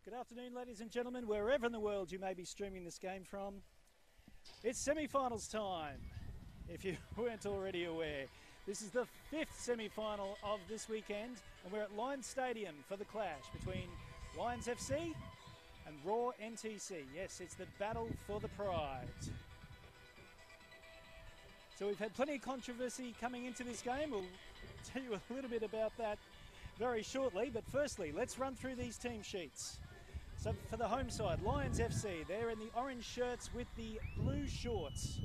Good afternoon, ladies and gentlemen, wherever in the world you may be streaming this game from. It's semi-finals time, if you weren't already aware. This is the fifth semi-final of this weekend, and we're at Lions Stadium for the clash between Lions FC and Raw NTC. Yes, it's the battle for the pride. So we've had plenty of controversy coming into this game. We'll tell you a little bit about that very shortly, but firstly, let's run through these team sheets. So for the home side, Lions FC, they're in the orange shirts with the blue shorts.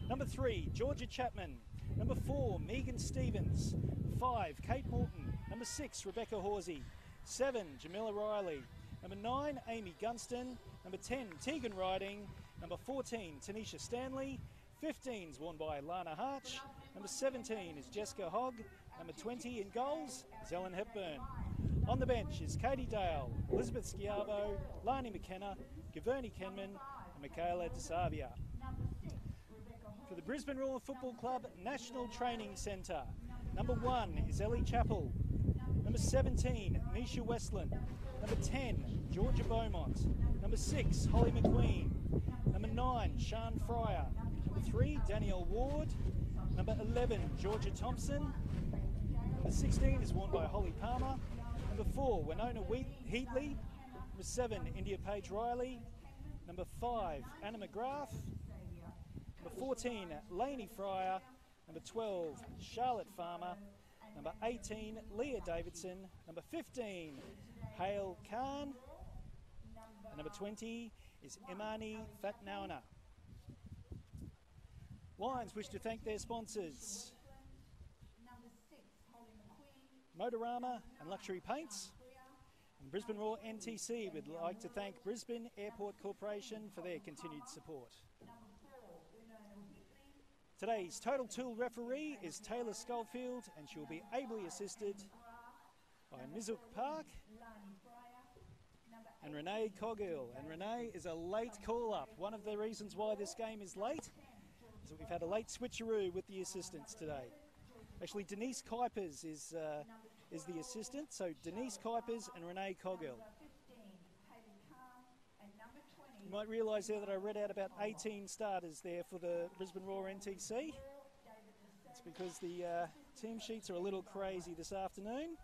Number 3, Georgia Chapman. Number 4, Megan Stevens. 5, Kate Morton. Number 6, Rebecca Horsey. 7, Jamila Riley. Number 9, Amy Gunston. Number 10, Tegan Riding. Number 14, Tanisha Stanley. 15 is worn by Lana Harch. Number 17 is Jessica Hogg. Number 20 in goals is Ellen Hepburn. On the bench is Katie Dale, Elizabeth Schiavo, Lani McKenna, Gaverni Kenman and Michaela DeSavia. For the Brisbane Roar Football Club National Training Centre, number 1 is Ellie Chappell. Number 17, Nisha Westland. Number 10, Georgia Beaumont. Number 6, Holly McQueen. Number 9, Sian Fryer. Number 3, Danielle Ward. Number 11, Georgia Thompson. Number 16 is worn by Holly Palmer. Number 4, Winona Heatley. Number 7, India Page Riley. Number 5, Anna McGrath. Number 14, Lainey Fryer. Number 12, Charlotte Farmer. Number 18, Leah Davidson. Number 15, Hale Khan. And number 20 is Imani Fatnauna. Lions wish to thank their sponsors, Motorama and Luxury Paints. And Brisbane Roar NTC would like to thank Brisbane Airport Corporation for their continued support. Today's Total Tool referee is Taylor Schofield, and she will be ably assisted by Mizuk Park and Renee Coggill. And Renee is a late call-up. One of the reasons why this game is late is that we've had a late switcheroo with the assistants today. Actually, Denise Kuipers is the assistant, so Denise Kuipers and Renee Coggill. You might realise there that I read out about 18 starters there for the Brisbane Roar NTC. It's because the team sheets are a little crazy this afternoon.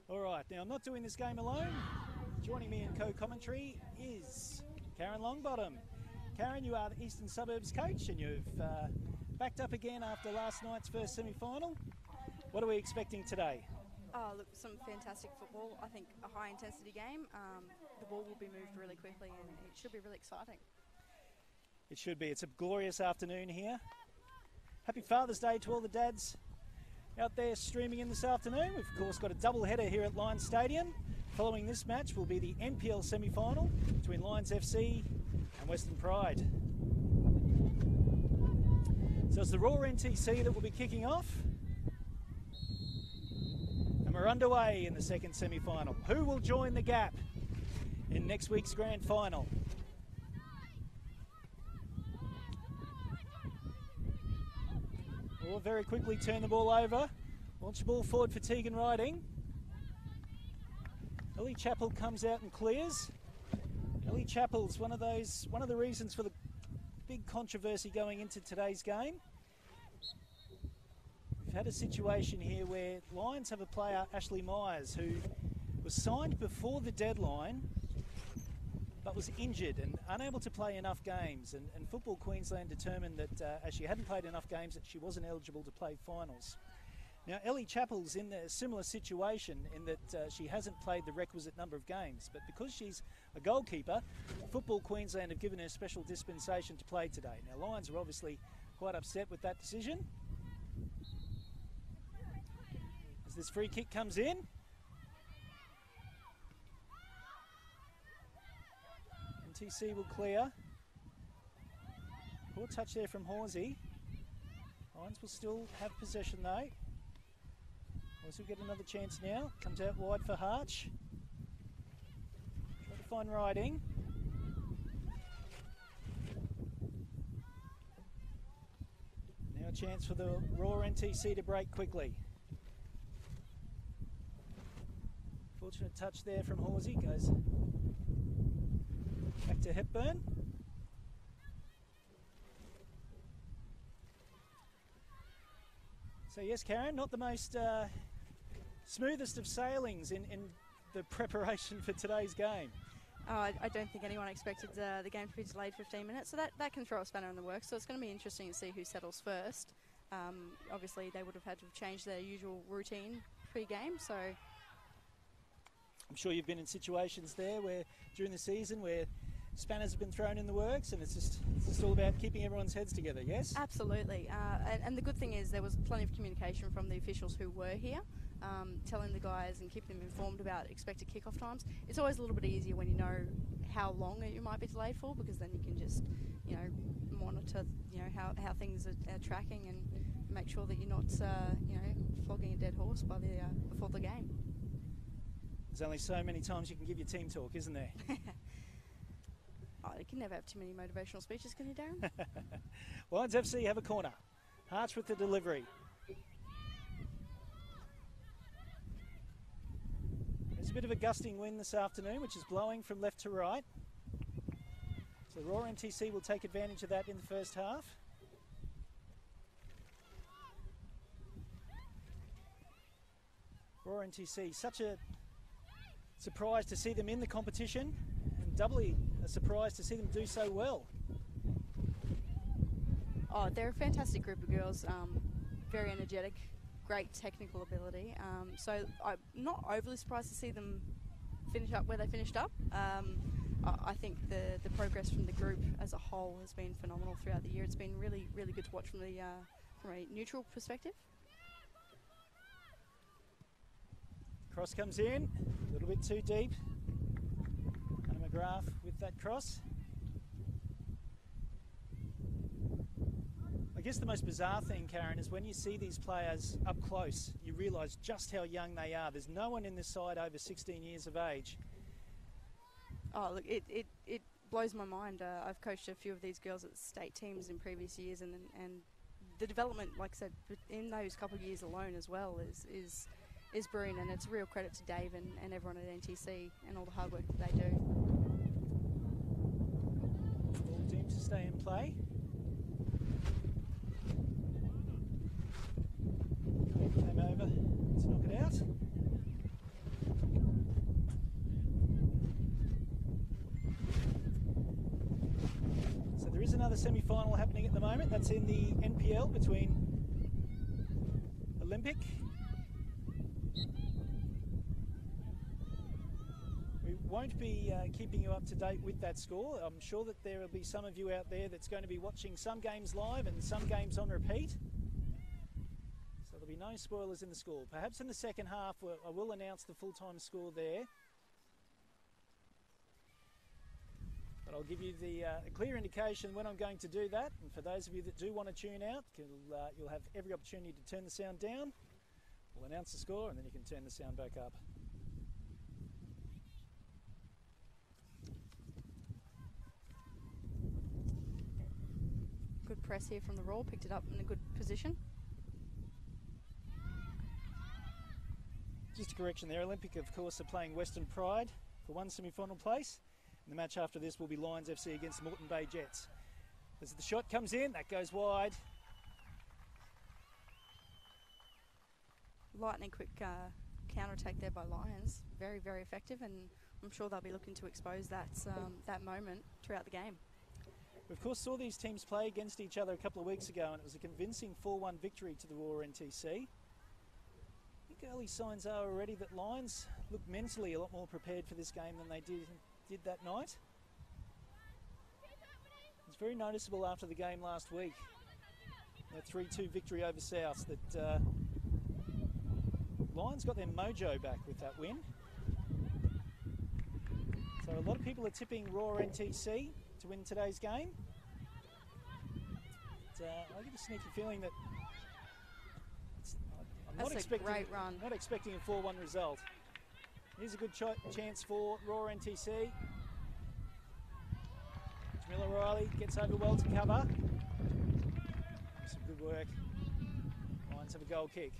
All right, now I'm not doing this game alone. Joining me in co-commentary is Karen Longbottom. Karen, you are the Eastern Suburbs coach, and you've backed up again after last night's first semi-final. What are we expecting today? Oh, look, some fantastic football. I think a high-intensity game. The ball will be moved really quickly, and it should be really exciting. It should be. It's a glorious afternoon here. Happy Father's Day to all the dads out there streaming in this afternoon. We've, of course, got a double header here at Lions Stadium. Following this match will be the NPL semi-final between Lions FC and Western Pride. So it's the Raw NTC that will be kicking off. And we're underway in the second semi-final. Who will join the gap in next week's grand final? We'll very quickly turn the ball over. Launch the ball forward for Tegan Riding. Ellie Chappell comes out and clears. Ellie Chappell's one of the reasons for the big controversy going into today's game. We've had a situation here where Lions have a player, Ashley Myers, who was signed before the deadline but was injured and unable to play enough games. And Football Queensland determined that as she hadn't played enough games, that she wasn't eligible to play finals. Now, Ellie Chappell's in a similar situation in that she hasn't played the requisite number of games, but because she's a goalkeeper, Football Queensland have given her special dispensation to play today. Now, Lions are obviously quite upset with that decision. As this free kick comes in, NTC will clear. Poor touch there from Horsey. Lions will still have possession though. Horsey will get another chance now. Comes out wide for Harch. Try to find Riding. Now a chance for the Raw NTC to break quickly. Unfortunate touch there from Horsey. Goes back to Hepburn. So yes, Karen, not the most smoothest of sailings in the preparation for today's game. I don't think anyone expected the game to be delayed 15 minutes, so that can throw a spanner in the works. So it's going to be interesting to see who settles first. Obviously, they would have had to have changed their usual routine pre-game, so... I'm sure you've been in situations there where during the season where spanners have been thrown in the works, and it's just all about keeping everyone's heads together, yes? Absolutely. And the good thing is there was plenty of communication from the officials who were here, telling the guys and keeping them informed about expected kickoff times. It's always a little bit easier when you know how long you might be delayed for, because then you can just, monitor, how things are tracking and make sure that you're not, flogging a dead horse by before the game. There's only so many times you can give your team talk, isn't there? Oh, you can never have too many motivational speeches, can you, Darren? Lions FC have a corner. Harch with the delivery. There's a bit of a gusting wind this afternoon, which is blowing from left to right. So Raw MTC will take advantage of that in the first half. Raw MTC, such a surprise to see them in the competition, and doubly a surprise to see them do so well. Oh, they're a fantastic group of girls, very energetic, great technical ability. So I'm not overly surprised to see them finish up where they finished up. I think the progress from the group as a whole has been phenomenal throughout the year. It's been really, really good to watch from a neutral perspective. Cross comes in, a little bit too deep. Hannah McGrath with that cross. I guess the most bizarre thing, Karen, is when you see these players up close, you realise just how young they are. There's no one in this side over 16 years of age. Oh, look, it blows my mind. I've coached a few of these girls at state teams in previous years, and the development, like I said, in those couple of years alone as well is brilliant, and it's a real credit to Dave and everyone at NTC and all the hard work that they do. All deemed to stay in play. Came over to knock it out. So there is another semi-final happening at the moment. That's in the NPL between Olympic. We won't be keeping you up to date with that score. I'm sure that there will be some of you out there that's going to be watching some games live and some games on repeat. So there'll be no spoilers in the score. Perhaps in the second half I will announce the full-time score there. But I'll give you a clear indication when I'm going to do that. And for those of you that do want to tune out, you'll have every opportunity to turn the sound down. We'll announce the score and then you can turn the sound back up. Good press here from the Raw, picked it up in a good position. Just a correction there, Olympic of course are playing Western Pride for one semi-final place. And the match after this will be Lions FC against Moreton Bay Jets. As the shot comes in, that goes wide. Lightning quick counter-attack there by Lions. Very, very effective, and I'm sure they'll be looking to expose that moment throughout the game. We of course saw these teams play against each other a couple of weeks ago, and it was a convincing 4-1 victory to the Raw NTC. I think early signs are already that Lions look mentally a lot more prepared for this game than they did that night. It's very noticeable after the game last week, that 3-2 victory over South, that Lions got their mojo back with that win. So a lot of people are tipping Raw NTC to win today's game. But, I get a sneaky feeling that I'm not expecting a 4-1 result. Here's a good chance for Raw NTC. Jamila Riley gets over well to cover. Some good work. Lions have a goal kick.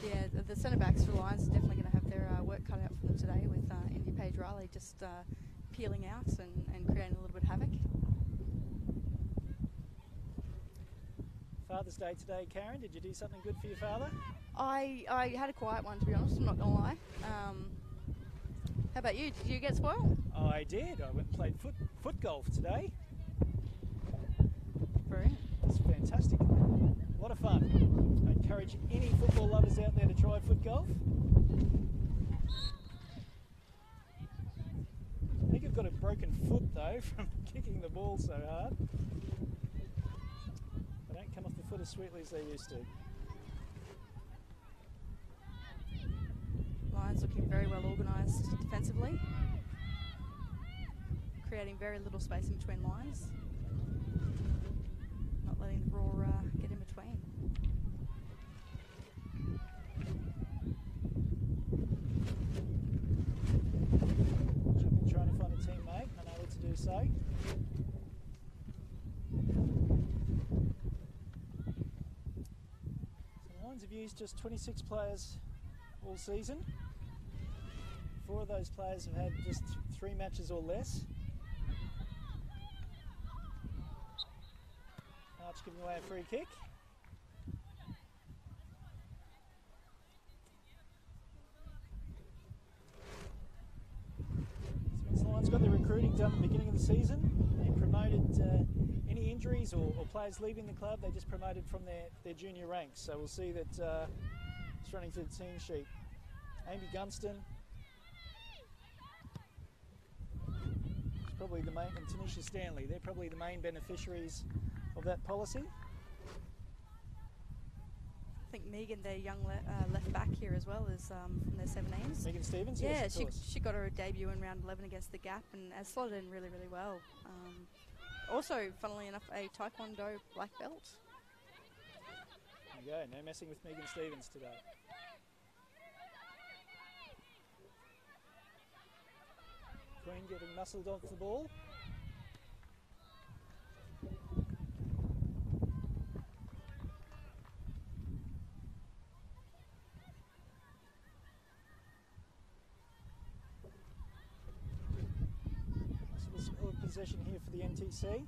Yeah, the centre backs for Lions are definitely going to have their work cut out for them today with Indy Page Riley just peeling out and creating a little bit of havoc. Father's Day today, Karen. Did you do something good for your father? I had a quiet one, to be honest. I'm not going to lie. How about you? Did you get spoiled? I did. I went and played foot golf today. Brilliant. It's fantastic. A lot of fun. I encourage any football lovers out there to try foot golf. I think I've got a broken foot though from kicking the ball so hard. They don't come off the foot as sweetly as they used to. Lions looking very well organised defensively, creating very little space in between lines, not letting the Raw get in between. Jumping, trying to find a teammate, unable to do so. So the Lions have used just 26 players all season. 4 of those players have had just 3 matches or less. Arch giving away a free kick. Since the Lions got the recruiting done at the beginning of the season, they promoted any injuries or players leaving the club, they just promoted from their junior ranks. So we'll see that it's running through the team sheet. Amy Gunston, probably the main, and Tanisha Stanley, they're probably the main beneficiaries of that policy. I think Megan, their young left back here as well, is from their 17s. Megan Stevens, yeah, yes, of course. She got her debut in round 11 against the Gap and has slotted in really, really well. Also, funnily enough, a Taekwondo black belt. There you go, no messing with Megan Stevens today. Queen getting muscled off the ball. So we'll possession here for the NTC.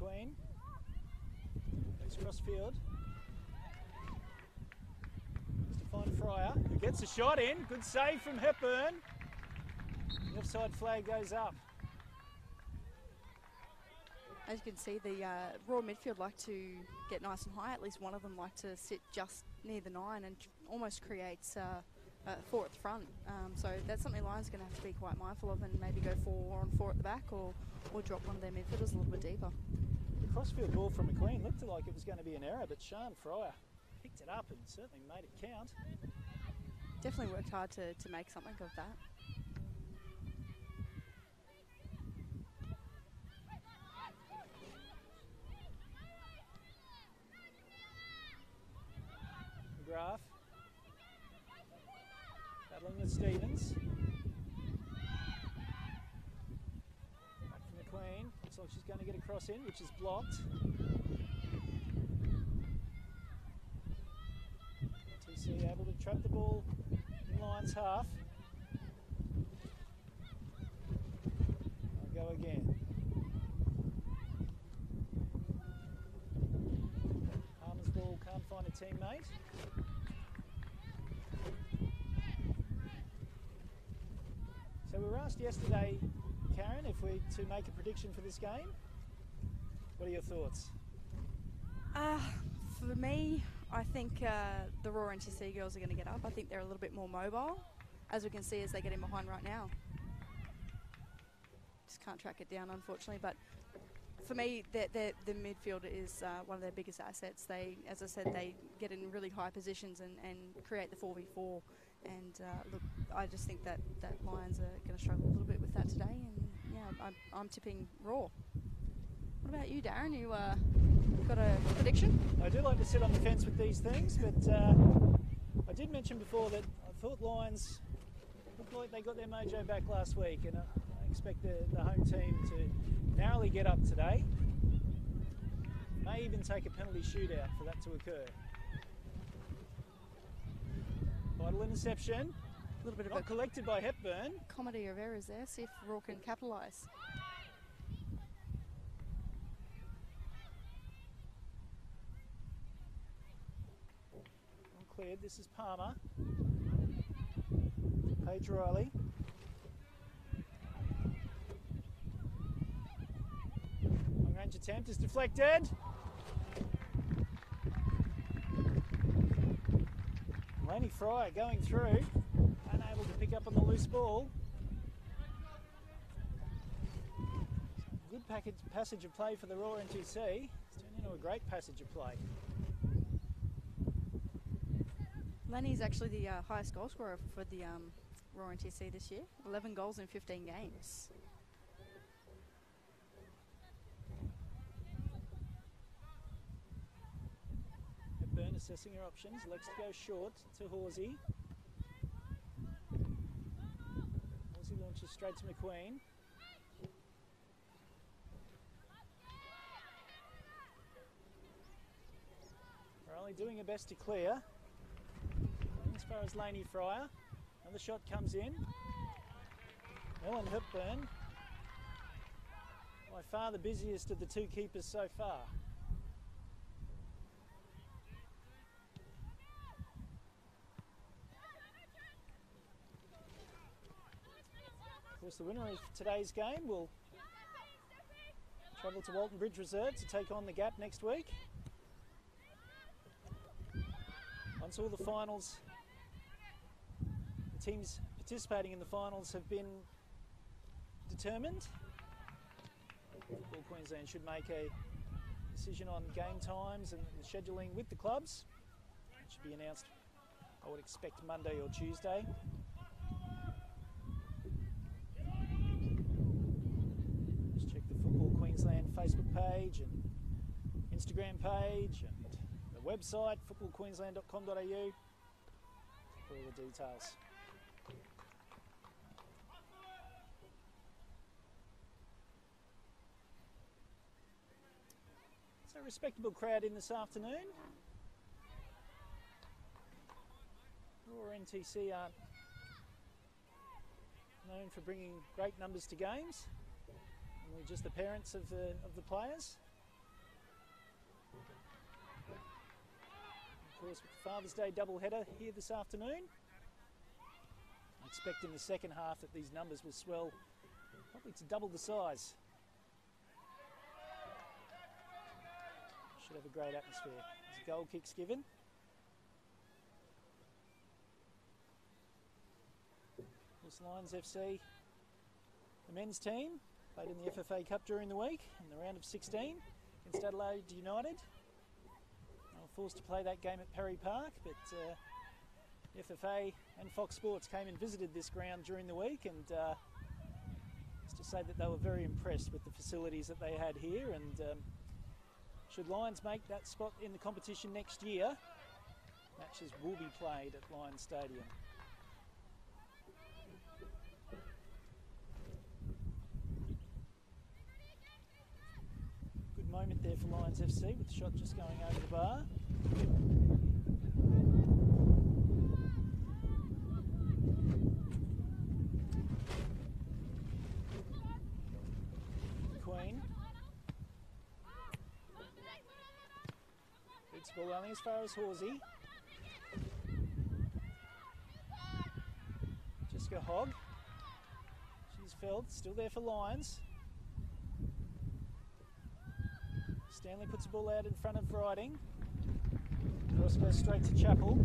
Queen. Goes crossfield. Fryer, who gets a shot in. Good save from Hepburn. The offside flag goes up. As you can see, the Raw midfield like to get nice and high. At least one of them like to sit just near the 9 and almost creates 4 at the front. So that's something Lions are going to have to be quite mindful of and maybe go 4-on-4 at the back or drop one of their midfielders a little bit deeper. The crossfield ball from McQueen looked like it was going to be an error, but Sian Fryer picked it up and certainly made it count. Definitely worked hard to make something of that. McGrath battling with Stevens. Back from McQueen. Looks like she's going to get a cross in, which is blocked. TC able to trap the ball in Lions half. I'll go again. Harmer's ball can't find a teammate. So we were asked yesterday, Karen, if we're to make a prediction for this game. What are your thoughts? For me, I think the Raw NTC girls are going to get up. I think they're a little bit more mobile, as we can see as they get in behind right now. Just can't track it down, unfortunately. But for me, the midfield is one of their biggest assets. They, as I said, they get in really high positions and create the 4v4. And look, I just think that Lions are going to struggle a little bit with that today. And yeah, I'm tipping Raw. What about you, Darren? You got a prediction? I do like to sit on the fence with these things, but I did mention before that I thought Lions looked like they got their mojo back last week, and expect the home team to narrowly get up today. May even take a penalty shootout for that to occur. Vital interception. A little bit of Not collected by Hepburn. comedy of errors there. See if Raw can capitalise. Uncleared. This is Palmer. Paige Riley. Long range attempt is deflected. Laney Fryer going through, unable to pick up on the loose ball. Good passage of play for the Raw NTC. It's turned into a great passage of play. Lenny's actually the highest goal scorer for the Raw NTC this year. 11 goals in 15 games. Hepburn assessing her options. Elects to go short to Horsey. Horsey launches straight to McQueen. Riley doing her best to clear. As far as Laney Fryer. Another shot comes in. Ellen Hepburn, by far the busiest of the two keepers so far. Of course, the winner of today's game will travel to Walton Bridge Reserve to take on the Gap next week. Once all the finals, the teams participating in the finals have been determined, Football Queensland should make a decision on game times and the scheduling with the clubs. It should be announced, I would expect, Monday or Tuesday. Just check the Football Queensland Facebook page and Instagram page and the website, footballqueensland.com.au, for all the details. So a respectable crowd in this afternoon. Raw NTC aren't known for bringing great numbers to games. Only just the parents of the players. Of course, with the Father's Day doubleheader here this afternoon, I expect in the second half that these numbers will swell probably to double the size. Should have a great atmosphere. There's a goal kick's given. Of course, Lions FC, the men's team, played in the FFA Cup during the week in the round of 16 against Adelaide United. They were forced to play that game at Perry Park, but the FFA and Fox Sports came and visited this ground during the week, and just to say that they were very impressed with the facilities that they had here, and should Lions make that spot in the competition next year, matches will be played at Lions Stadium. Good moment there for Lions FC with the shot just going over the bar. Queen. Ball only as far as Horsey. Jessica Hogg. She's felled, still there for Lions. Stanley puts the ball out in front of Riding. Cross goes straight to Chappell.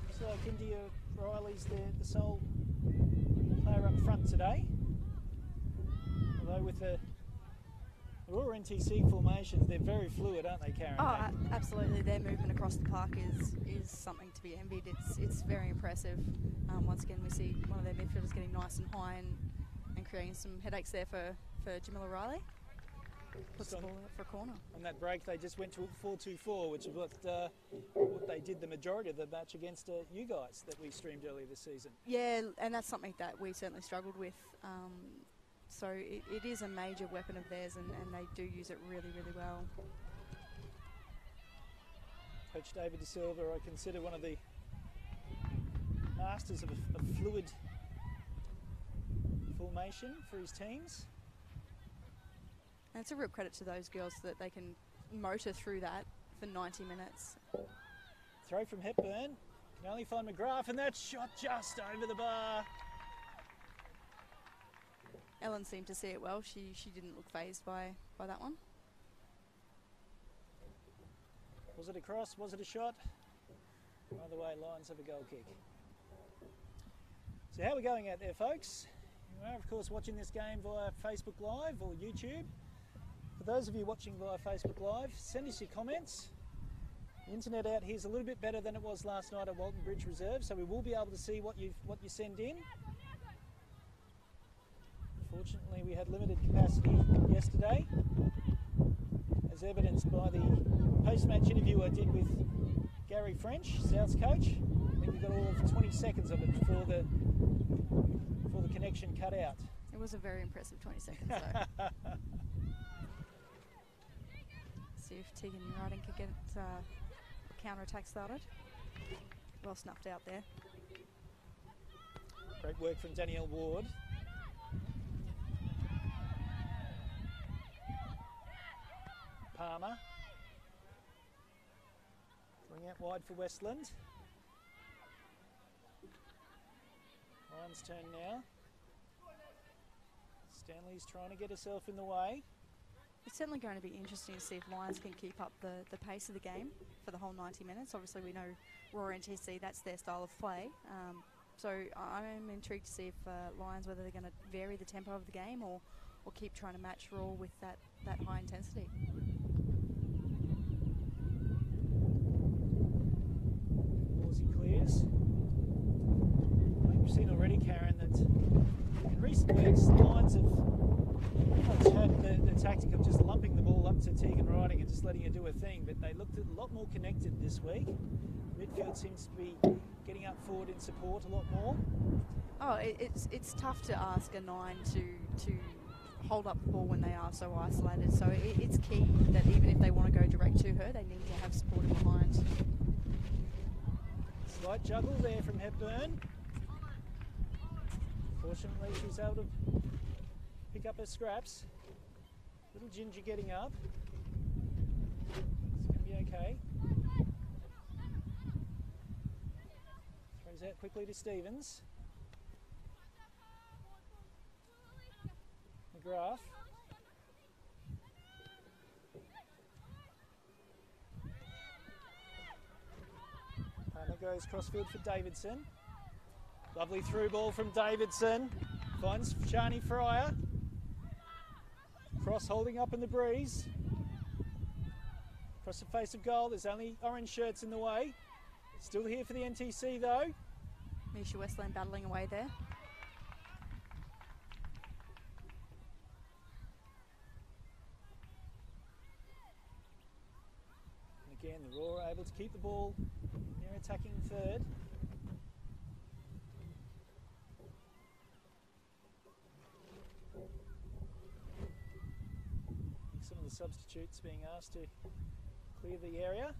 Looks like India Riley's the sole player up front today. Although with the Raw NTC formations, they're very fluid, aren't they, Karen? Oh, absolutely. Their movement across the park is something to be envied. It's very impressive. Once again, we see one of their midfielders getting nice and high and creating some headaches there for Jamila Riley. puts the ball out for a corner. On that break, they just went to 4-2-4, which is what they did the majority of the match against you guys that we streamed earlier this season. Yeah, and that's something that we certainly struggled with. So it is a major weapon of theirs, and they do use it really, really well. Coach David De Silva, I consider one of the masters of a fluid formation for his teams. And it's a real credit to those girls that they can motor through that for 90 minutes. Throw from Hepburn, can only find McGrath, and that shot just over the bar. Ellen seemed to see it well. She didn't look fazed by that one. Was it a cross? Was it a shot? Either way, Lions have a goal kick. So how are we going out there, folks? You are, of course, watching this game via Facebook Live or YouTube. For those of you watching via Facebook Live, send us your comments. The internet out here is a little bit better than it was last night at Walton Bridge Reserve, so we will be able to see what you send in. Fortunately, we had limited capacity yesterday, as evidenced by the post-match interview I did with Gary French, South's coach. I think we got all of 20 seconds of it before the connection cut out. It was a very impressive 20 seconds, though. See if Tegan Riding could get a counter-attack started. Well snuffed out there. Great work from Danielle Ward. Palmer. Throwing out wide for Westland. Lions' turn now. Stanley's trying to get herself in the way. It's certainly going to be interesting to see if Lions can keep up the pace of the game for the whole 90 minutes. Obviously, we know Roar NTC, that's their style of play. So I'm intrigued to see if Lions, whether they're going to vary the tempo of the game or keep trying to match Roar with that high intensity. Ballsy clears. I think we've seen already, Karen, that in recent weeks the Lions have had the tactic of just lumping the ball up to Tegan Riding and just letting her do her thing, but they looked a lot more connected this week. Midfield seems to be getting up forward in support a lot more. Oh, it's tough to ask a 9 to hold up the ball when they are so isolated. So it's key that even if they want to go direct to her, they need to have support in behind. Slight juggle there from Hepburn. Fortunately, she was able to pick up her scraps. Little Ginger getting up. It's going to be okay. Throws out quickly to Stevens. McGrath. Palmer goes crossfield for Davidson. Lovely through ball from Davidson. Finds Shani Fryer. Cross holding up in the breeze. Across the face of goal, there's only orange shirts in the way. Still here for the NTC though. Misha Westland battling away there. And again, the Roar are able to keep the ball in their attacking third. Some of the substitutes being asked to clear the area.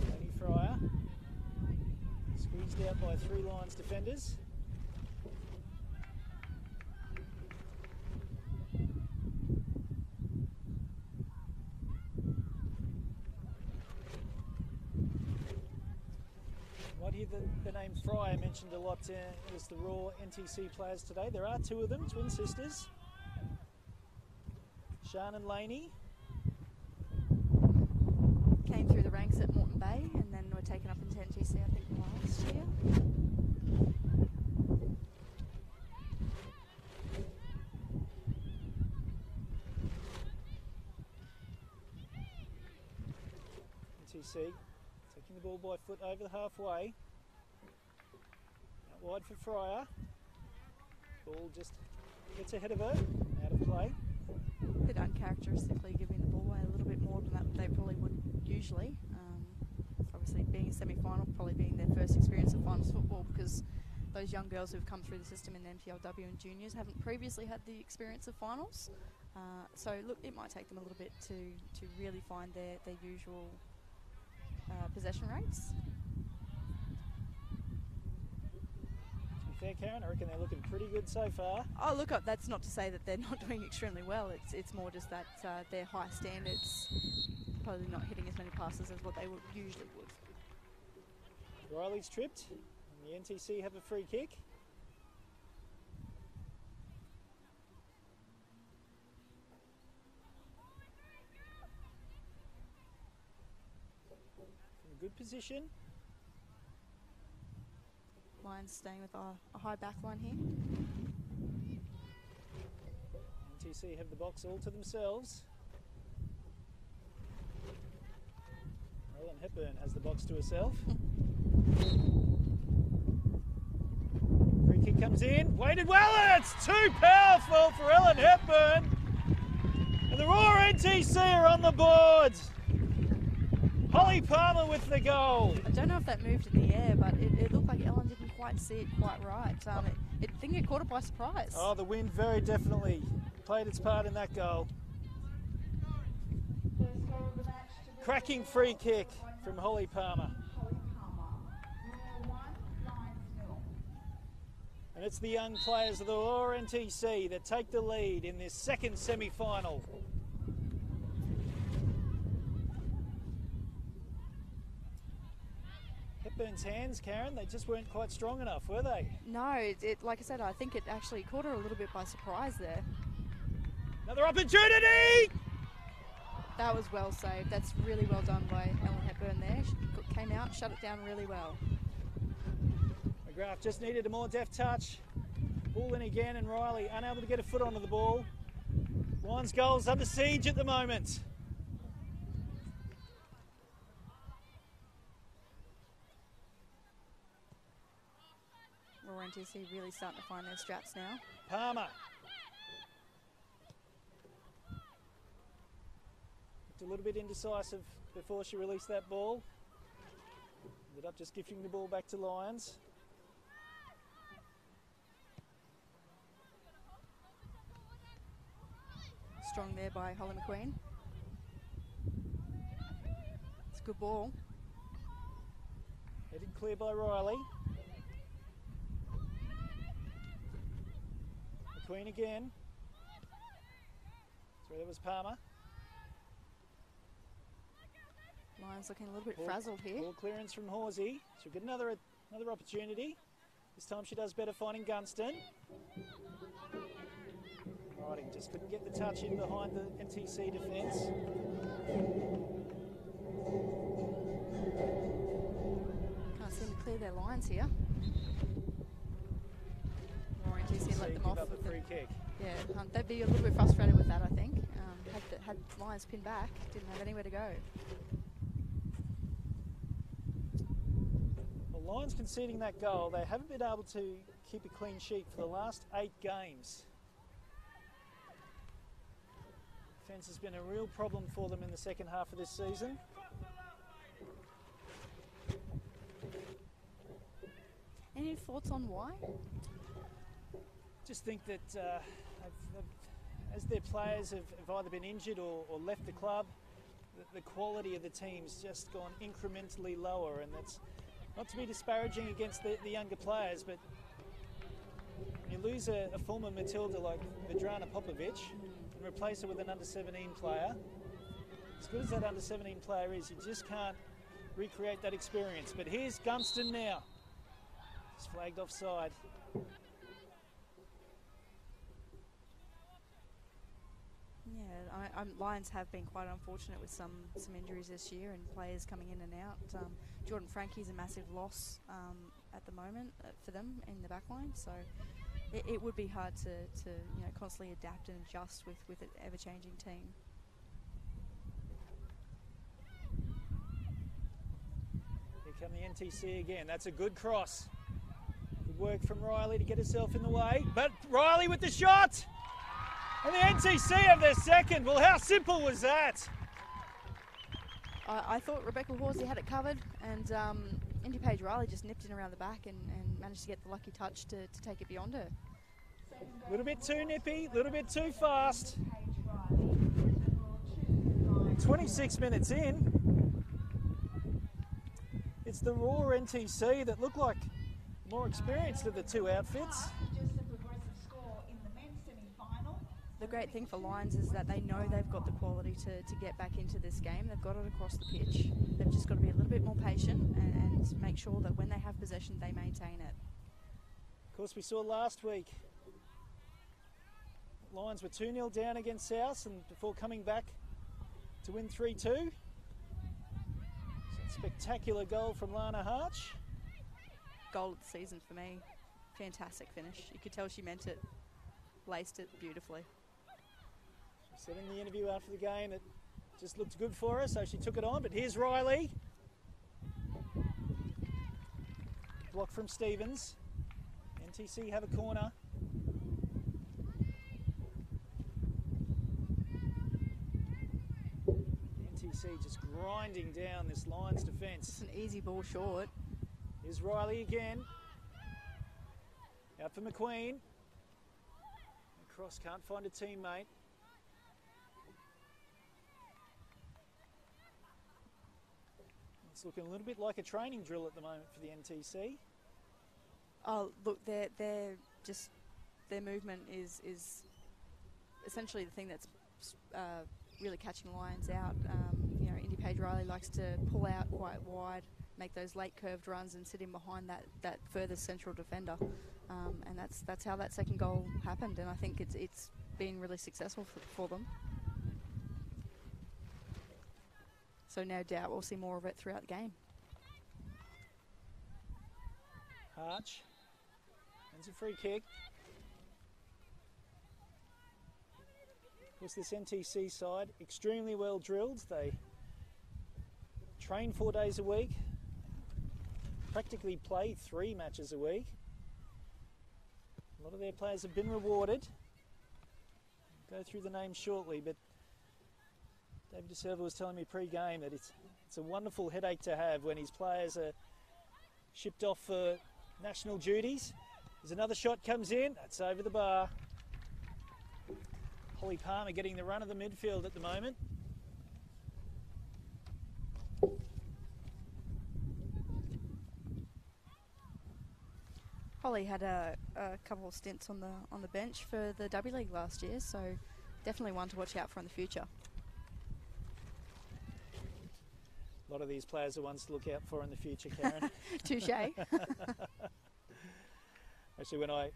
Tony Fryer squeezed out by 3 Lions defenders. Might hear the name Fryer mentioned a lot as the Raw NTC players today. There are 2 of them, twin sisters. Shan and Laney. Came through the ranks at Moreton Bay and then were taken up into NTC, I think, last year. NTC taking the ball by foot over the halfway. Wide for Fryer. Ball just gets ahead of her, out of play. A bit uncharacteristically giving the ball away a little bit more than that they probably would usually. Obviously being a semi-final, probably being their first experience of finals football, because those young girls who've come through the system in the NPLW and juniors haven't previously had the experience of finals. So look, it might take them a little bit to really find their usual possession rates. To be fair, Karen, I reckon they're looking pretty good so far. Oh, look, that's not to say that they're not doing extremely well. It's more just that their high standards, probably not hitting as many passes as what they would usually would. Riley's tripped, and the NTC have a free kick. From a good position. Lions staying with a high back line here. NTC have the box all to themselves. Ellen Hepburn has the box to herself. Free kick comes in, weighted well, and it's too powerful for Ellen Hepburn. And the Raw NTC are on the board. Holly Palmer with the goal. I don't know if that moved in the air, but it looked like Ellen didn't quite see it quite right. I think it caught her by surprise. Oh, the wind very definitely played its part in that goal. Cracking free kick from Holly Palmer. And it's the young players of the Raw NTC that take the lead in this second semi-final. Hepburn's hands, Karen, they just weren't quite strong enough, were they? No, like I said, I think it actually caught her a little bit by surprise there. Another opportunity! That was well saved. That's really well done by Ellen Hepburn there. She came out, shut it down really well. McGrath just needed a more deft touch. Ball in again, and Riley unable to get a foot onto the ball. Lions goals under siege at the moment. Raw NTC really starting to find their straps now. Palmer. Looked a little bit indecisive before she released that ball. Ended up just gifting the ball back to Lions. Strong there by Holly McQueen. It's a good ball. Headed clear by Riley. McQueen again. So there was Palmer. Lions looking a little bit frazzled here. Ball clearance from Horsey. She'll get another opportunity. This time she does better finding Gunston. Riding just couldn't get the touch in behind the NTC defence. Can't seem to clear their lines here. More NTC let them off with with the free kick. Yeah, they'd be a little bit frustrated with that, I think. Had Lions pinned back, didn't have anywhere to go. Well, Lions conceding that goal, they haven't been able to keep a clean sheet for the last 8 games. Defence has been a real problem for them in the second half of this season. Any thoughts on why? Just think that as their players have either been injured or left the club, the quality of the team's just gone incrementally lower, and that's not to be disparaging against the younger players, but you lose a former Matilda like Vedrana Popovic and replace her with an under-17 player. As good as that under-17 player is, you just can't recreate that experience. But here's Gunston now. He's flagged offside. Yeah, Lions have been quite unfortunate with some injuries this year and players coming in and out. Jordan Frankie's a massive loss at the moment for them in the back line, so it would be hard to constantly adapt and adjust with an ever-changing team. Here come the NTC again. That's a good cross. Good Good work from Riley to get herself in the way. But Riley with the shot! And the NTC have their second. Well, how simple was that? I thought Rebecca Horsey had it covered, and Indy Page Riley just nipped in around the back and managed to get the lucky touch to take it beyond her. A little bit too nippy, a little bit too fast. 26 minutes in. It's the Raw NTC that look like more experienced of the two outfits. The great thing for Lions is that they know they've got the quality to get back into this game. They've got it across the pitch. They've just got to be a little bit more patient and make sure that when they have possession, they maintain it. Of course, we saw last week Lions were 2-0 down against South and before coming back to win 3-2. Spectacular goal from Lana Harch. Goal of the season for me. Fantastic finish. You could tell she meant it. Laced it beautifully. She said in the interview after the game it just looked good for her, so she took it on. But here's Riley. Block from Stevens. NTC have a corner. NTC just grinding down this Lions defence. It's an easy ball short. Here's Riley again. Out for McQueen. Cross can't find a teammate. It's looking a little bit like a training drill at the moment for the NTC. Oh, look, they're just their movement is essentially the thing that's really catching Lions out. You know, Indy Page Riley likes to pull out quite wide, make those late curved runs and sit in behind that further central defender. And that's how that second goal happened, and I think it's been really successful for them. So no doubt we'll see more of it throughout the game. Harch. That's a free kick. Of course, this NTC side, extremely well drilled. They train 4 days a week, practically play 3 matches a week. A lot of their players have been rewarded. I'll go through the names shortly, but David De Silva was telling me pre-game that it's a wonderful headache to have when his players are shipped off for national duties. There's another shot comes in, that's over the bar. Holly Palmer getting the run of the midfield at the moment. Holly had a couple of stints on the bench for the W League last year, so definitely one to watch out for in the future. A lot of these players are ones to look out for in the future, Karen. Touche. Actually, when I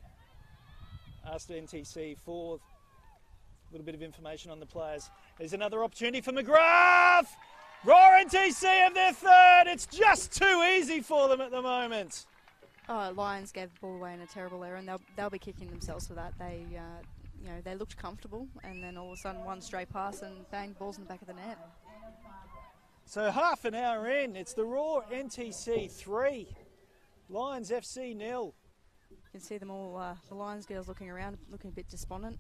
asked NTC for a little bit of information on the players, there's another opportunity for McGrath! Raw NTC have their third! It's just too easy for them at the moment. Oh, Lions gave the ball away in a terrible error, and they'll be kicking themselves for that. They, you know, they looked comfortable, and then all of a sudden one straight pass and bang, balls in the back of the net. So half an hour in, it's the Raw NTC 3, Lions FC 0. You can see them all, the Lions girls looking around, looking a bit despondent.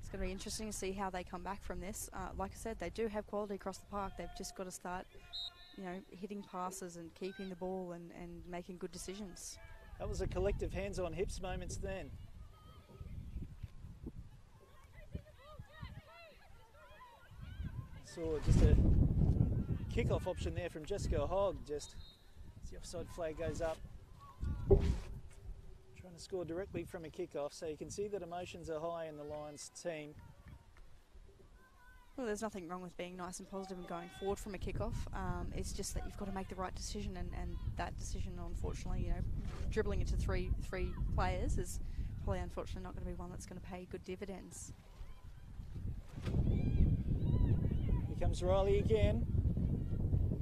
It's going to be interesting to see how they come back from this. Like I said, they do have quality across the park. They've just got to start, you know, hitting passes and keeping the ball and making good decisions. That was a collective hands on hips moments then. Saw just a kick-off option there from Jessica Hogg, just as the offside flag goes up. Trying to score directly from a kick-off, so you can see that emotions are high in the Lions team. Well, there's nothing wrong with being nice and positive and going forward from a kick-off. It's just that you've got to make the right decision, and that decision, unfortunately, you know, dribbling into three players is probably unfortunately not going to be one that's going to pay good dividends. Here comes Riley again.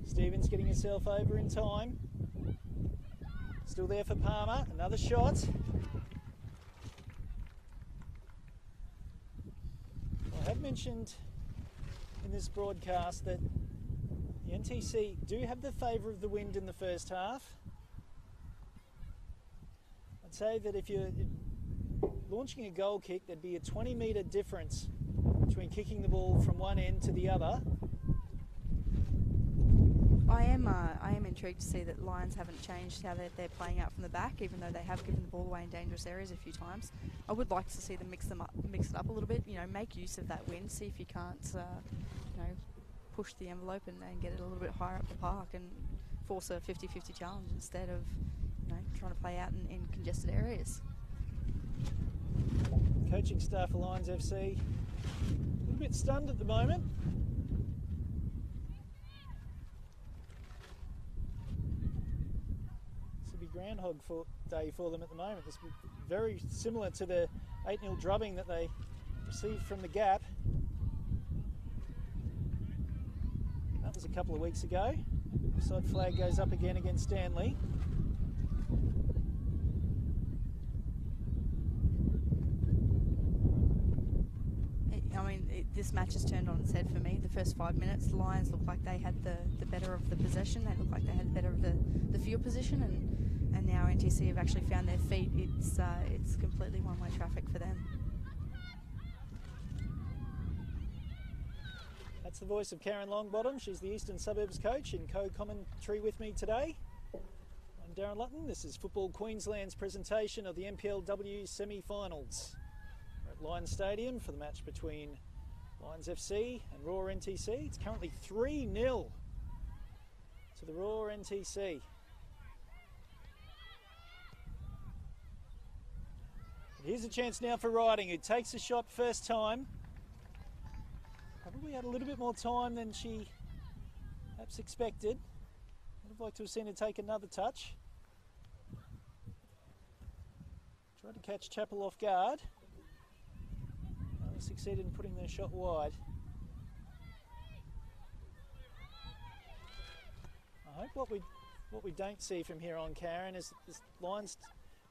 Stevens getting herself over in time. Still there for Palmer, another shot. I have mentioned in this broadcast that the NTC do have the favour of the wind in the first half. I'd say that if you're launching a goal kick, there'd be a 20-metre difference between kicking the ball from one end to the other. I am intrigued to see that Lions haven't changed how they're playing out from the back, even though they have given the ball away in dangerous areas a few times. I would like to see them mix it up a little bit. You know, make use of that win. See if you can't, you know, push the envelope and get it a little bit higher up the park and force a 50-50 challenge instead of, you know, trying to play out in congested areas. Coaching staff for Lions FC a little bit stunned at the moment. This will be Groundhog Day for them at the moment. This will be very similar to the 8-0 drubbing that they received from the Gap. That was a couple of weeks ago. Offside flag goes up again against Stanley. This match has turned on its head for me. The first 5 minutes, the Lions looked like they had the better of the possession. They looked like they had the better of the field position, and now NTC have actually found their feet. It's completely one-way traffic for them. That's the voice of Karen Longbottom. She's the Eastern Suburbs coach in co-commentary with me today. I'm Darren Lutton. This is Football Queensland's presentation of the NPLW semi-finals. We're at Lions Stadium for the match between Lions FC and Raw NTC. It's currently 3-0 to the Raw NTC. But here's a chance now for Riding, who takes a shot first time. Probably had a little bit more time than she perhaps expected. Would have liked to have seen her take another touch. Tried to catch Chappell off guard. Succeeded in putting their shot wide. I hope what we don't see from here on, Karen, is this Lions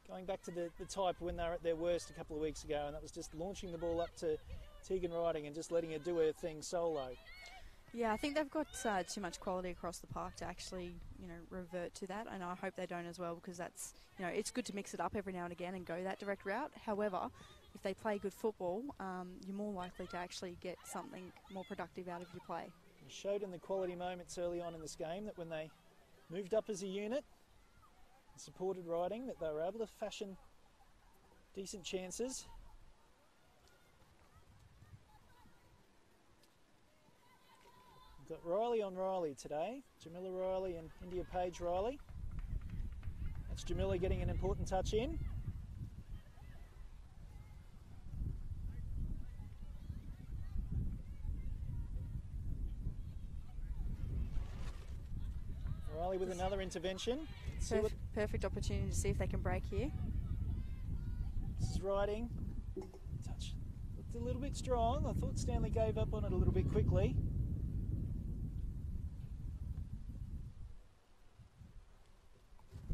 going back to the type when they were at their worst a couple of weeks ago, and that was just launching the ball up to Tegan Riding and just letting her do her thing solo. Yeah, I think they've got too much quality across the park to actually, you know, revert to that, and I hope they don't as well, because that's, you know, it's good to mix it up every now and again and go that direct route. However, if they play good football, you're more likely to actually get something more productive out of your play. It showed in the quality moments early on in this game that when they moved up as a unit and supported Riding, that they were able to fashion decent chances. We've got Riley on Riley today, Jamila Riley and India Page Riley. That's Jamila getting an important touch in. Riley with another intervention. Perfect opportunity to see if they can break here. This is Riding. Touch looked a little bit strong. I thought Stanley gave up on it a little bit quickly.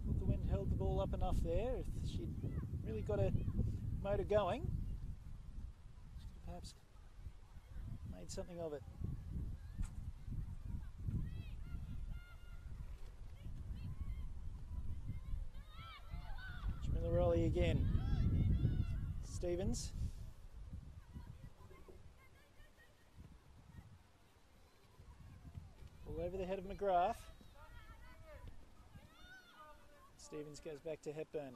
Thought the wind held the ball up enough there. If she'd really got a motor going, she could perhaps made something of it. Riley again. Stevens. All over the head of McGrath. Stevens goes back to Hepburn.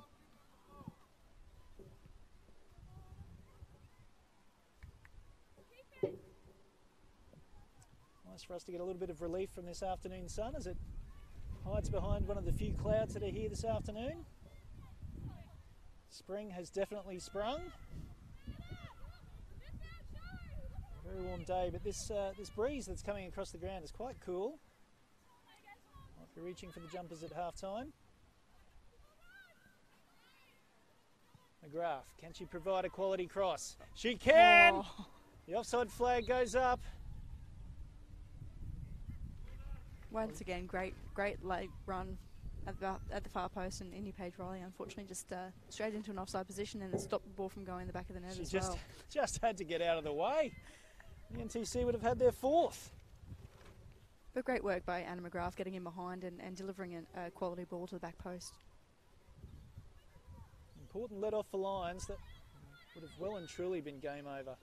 Nice for us to get a little bit of relief from this afternoon sun as it hides behind one of the few clouds that are here this afternoon. Spring has definitely sprung. Very warm day, but this breeze that's coming across the ground is quite cool. Might be reaching for the jumpers at half time. McGrath, can she provide a quality cross? She can! Oh. The offside flag goes up. Once again, great late run at the far post, and Indy Page Riley unfortunately just straight into an offside position and stopped the ball from going in the back of the net as well. Just had to get out of the way. The NTC would have had their fourth. But great work by Anna McGrath getting in behind and delivering a quality ball to the back post. Important let off for Lions that would have well and truly been game over.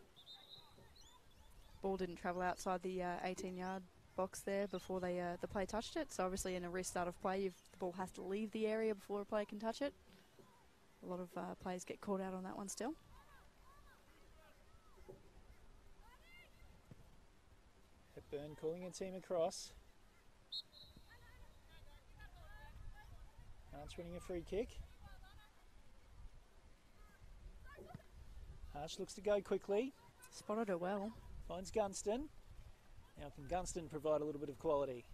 Ball didn't travel outside the 18-yard box there before the play touched it. So obviously in a restart of play, the ball has to leave the area before a player can touch it. A lot of players get caught out on that one still. Hepburn calling a team across. Arch winning a free kick. Arch looks to go quickly. Spotted her well. Finds Gunston. Now can Gunston provide a little bit of quality?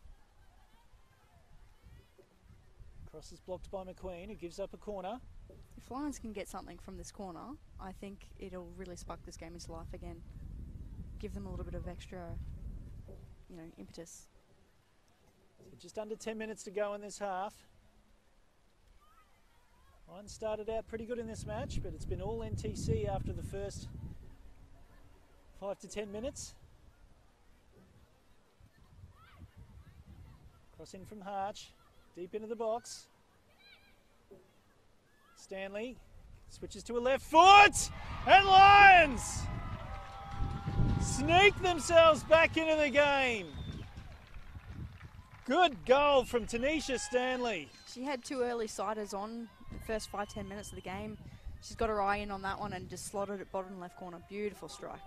Cross is blocked by McQueen, who gives up a corner. If Lions can get something from this corner, I think it'll really spark this game into life again. Give them a little bit of extra, impetus. So just under 10 minutes to go in this half. Lions started out pretty good in this match, but it's been all NTC after the first 5 to 10 minutes. Cross in from Harch, deep into the box. Stanley switches to a left foot, and Lions sneak themselves back into the game. Good goal from Tanisha Stanley. She had 2 early siders on the first 5-10 minutes of the game. She's got her eye in on that one and just slotted it bottom left corner. Beautiful strike.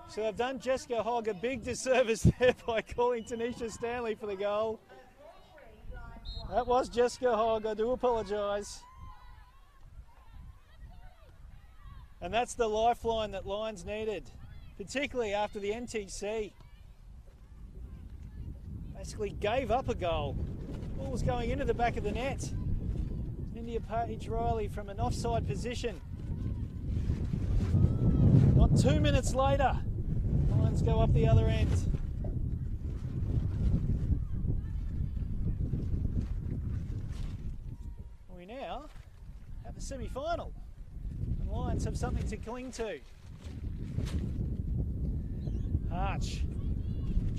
So they've done Jessica Hogg a big disservice there by calling Tanisha Stanley for the goal. That was Jessica Hogg, I do apologise. And that's the lifeline that Lions needed, particularly after the NTC basically gave up a goal. Ball was going into the back of the net. India Page Riley from an offside position. Not 2 minutes later, Lions go up the other end. We now have a semi-final, and Lions have something to cling to. Arch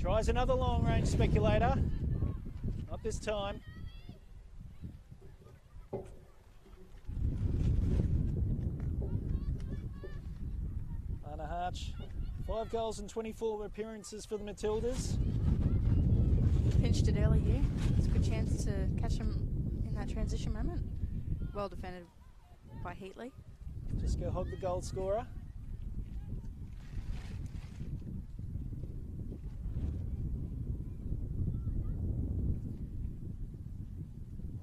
tries another long-range speculator. Not this time. Anna Harch, 5 goals and 24 appearances for the Matildas. Pinched it early here. It's a good chance to catch him in that transition moment. Well defended by Heatley. Just go Hog the goal scorer.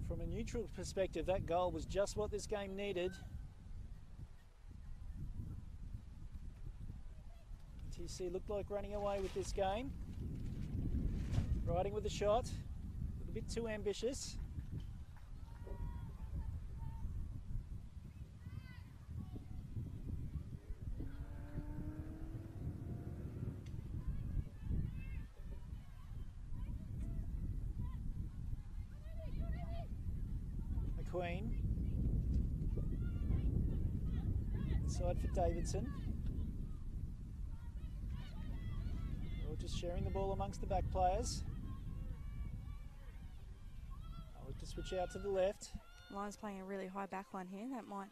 From a neutral perspective, that goal was just what this game needed. TC looked like running away with this game. Riding with the shot, a little bit too ambitious. McQueen. Inside for Davidson. We're just sharing the ball amongst the back players. I'll look to switch out to the left. Lions playing a really high back line here. That might,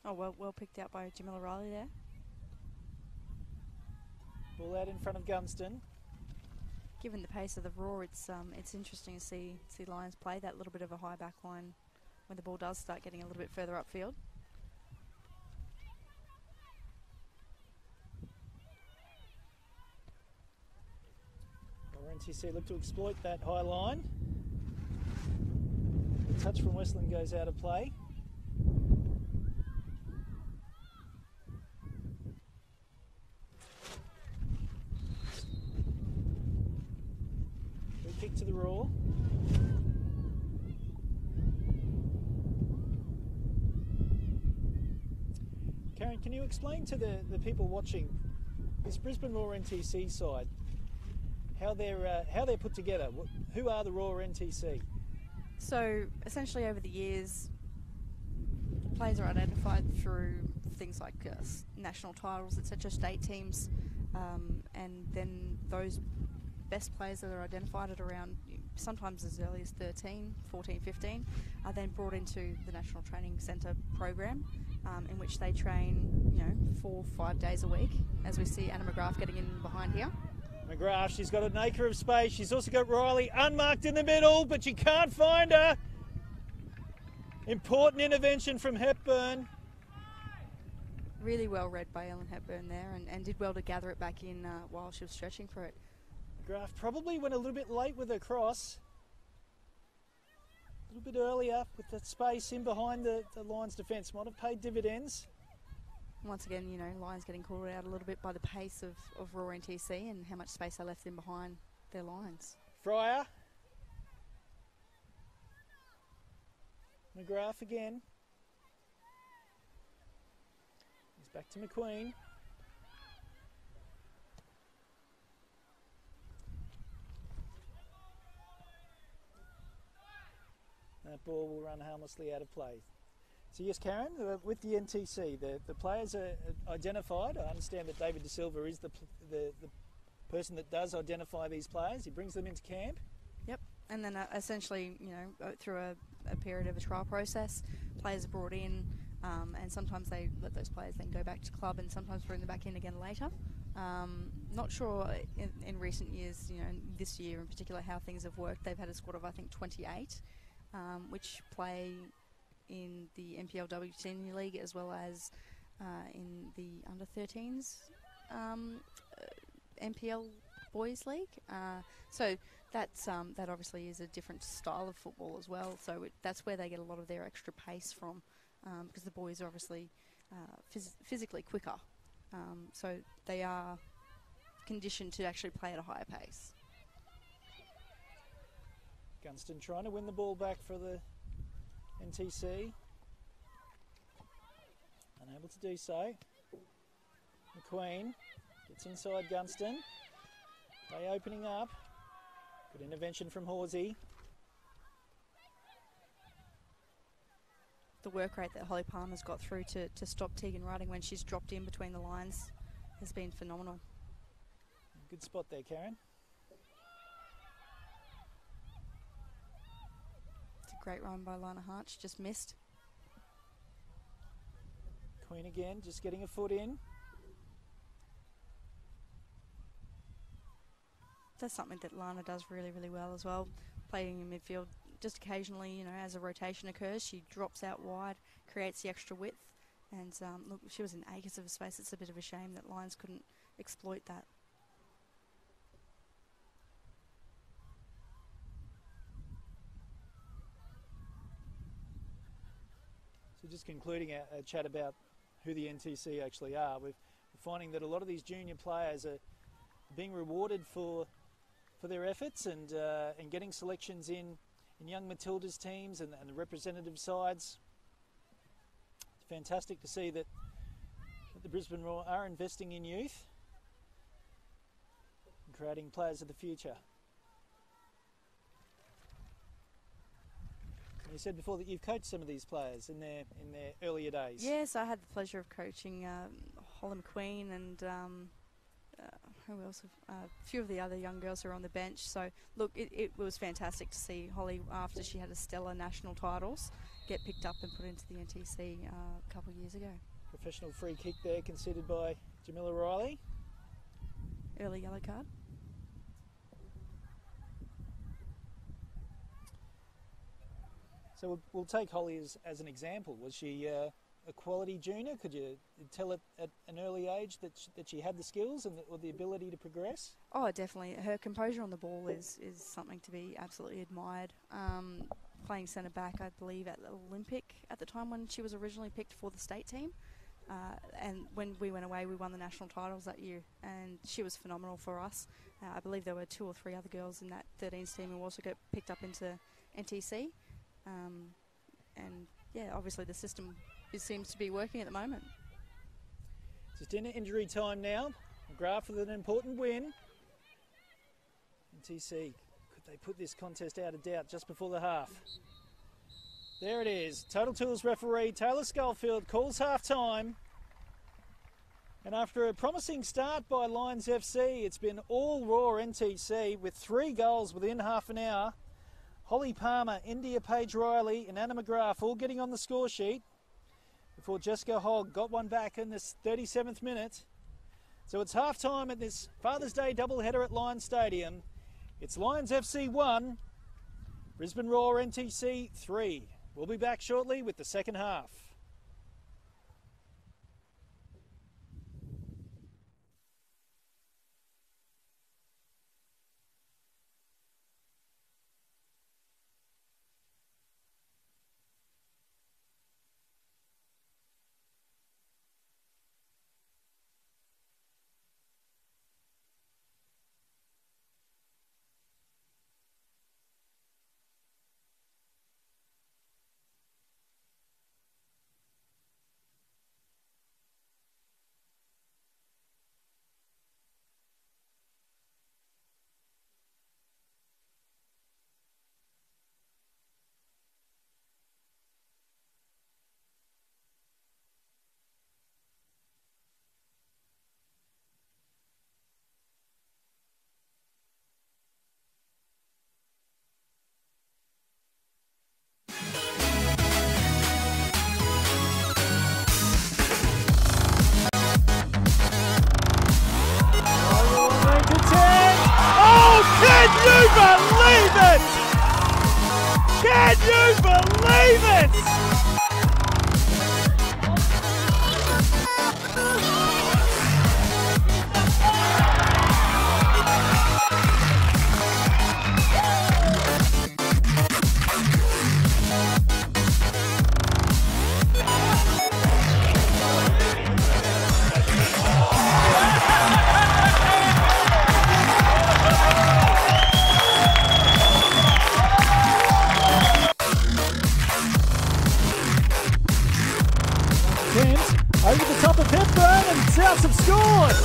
well picked out by Jamila Riley there. Ball out in front of Gunston. Given the pace of the Roar, it's interesting to see Lions play that little bit of a high back line when the ball does start getting a little bit further upfield. NTC look to exploit that high line. The touch from Westland goes out of play. Free kick to the Roar. Karen, can you explain to the people watching this Brisbane Roar NTC side how they're put together? Who are the Roar NTC? So essentially over the years, players are identified through things like national titles, etc., state teams, and then those best players that are identified at around sometimes as early as 13, 14, 15 are then brought into the National Training Centre program, in which they train, 4 or 5 days a week, as we see Anna McGrath getting in behind here. McGrath, she's got an acre of space. She's also got Riley unmarked in the middle, but she can't find her. Important intervention from Hepburn. Really well read by Ellen Hepburn there, and did well to gather it back in while she was stretching for it. McGrath probably went a little bit late with her cross. A little bit earlier with the space in behind the Lions defence. Might have paid dividends. Once again, Lions getting called out a little bit by the pace of Raw NTC and how much space they left in behind their lines. Fryer. McGrath again. He's back to McQueen. That ball will run harmlessly out of play. So yes, Karen, with the NTC, the players are identified. I understand that David De Silva is the person that does identify these players. He brings them into camp. Yep, and then essentially, through a period of a trial process, players are brought in, and sometimes they let those players then go back to club, and sometimes bring them back in again later. Not sure in recent years, this year in particular, how things have worked. They've had a squad of, I think, 28, which play in the NPLW Senior League as well as in the under-13s NPL Boys League. So that obviously is a different style of football as well. So that's where they get a lot of their extra pace from, because the boys are obviously physically quicker. So they are conditioned to actually play at a higher pace. Gunston trying to win the ball back for the NTC. Unable to do so. McQueen gets inside Gunston. They opening up. Good intervention from Horsey. The work rate that Holly Palmer's got through to stop Tegan Riding when she's dropped in between the lines has been phenomenal. Good spot there, Karen. It's a great run by Lana Hart. She just missed. Queen again, just getting a foot in. That's something that Lana does really, really well as well. Playing in midfield, just occasionally, as a rotation occurs, she drops out wide, creates the extra width. And look, she was in acres of space. It's a bit of a shame that Lions couldn't exploit that. So just concluding our chat about who the NTC actually are, we're finding that a lot of these junior players are being rewarded for their efforts and getting selections in young Matildas teams and the representative sides. It's fantastic to see that the Brisbane Roar are investing in youth and creating players of the future. You said before that you've coached some of these players in their earlier days. Yes, I had the pleasure of coaching Holly McQueen and who else? A few of the other young girls who are on the bench. So look, it was fantastic to see Holly, after she had a stellar national titles, get picked up and put into the NTC a couple of years ago. Professional free kick there considered by Jamila Riley. Early yellow card. So we'll take Holly as an example. Was she a quality junior? Could you tell at an early age that she had the skills or the ability to progress? Oh, definitely. Her composure on the ball is something to be absolutely admired. Playing centre back, I believe, at the Olympic at the time when she was originally picked for the state team. And when we went away, we won the national titles that year, and she was phenomenal for us. I believe there were 2 or 3 other girls in that 13s team who also got picked up into NTC. And yeah, obviously the system seems to be working at the moment. Just in injury time now. McGrath with an important win. NTC, could they put this contest out of doubt just before the half? There it is. Total Tools referee Taylor Schofield calls half time. And after a promising start by Lions FC, it's been all raw NTC with 3 goals within half an hour. Holly Palmer, India Page Riley and Anna McGrath all getting on the score sheet before Jessica Hogg got one back in this 37th minute. So it's half time at this Father's Day doubleheader at Lions Stadium. It's Lions FC 1, Brisbane Roar NTC 3. We'll be back shortly with the second half. Can you believe it? Over the top of Hepburn and Souths have scored.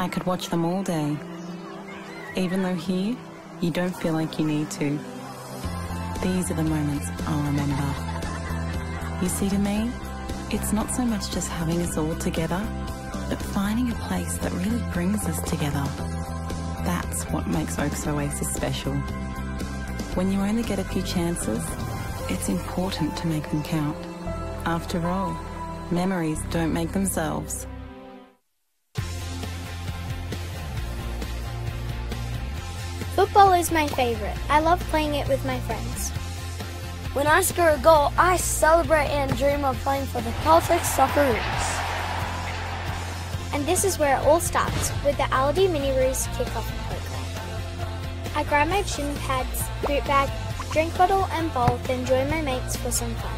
I could watch them all day. Even though here, you don't feel like you need to. These are the moments I'll remember. You see, to me, it's not so much just having us all together, but finding a place that really brings us together. That's what makes Oaks Oasis special. When you only get a few chances, it's important to make them count. After all, memories don't make themselves. Football is my favourite. I love playing it with my friends. When I score a goal, I celebrate and dream of playing for the Caltex Socceroos. And this is where it all starts, with the Aldi Mini-Roos kick-off program. I grab my shin pads, boot bag, drink bottle and bowl, then join my mates for some fun.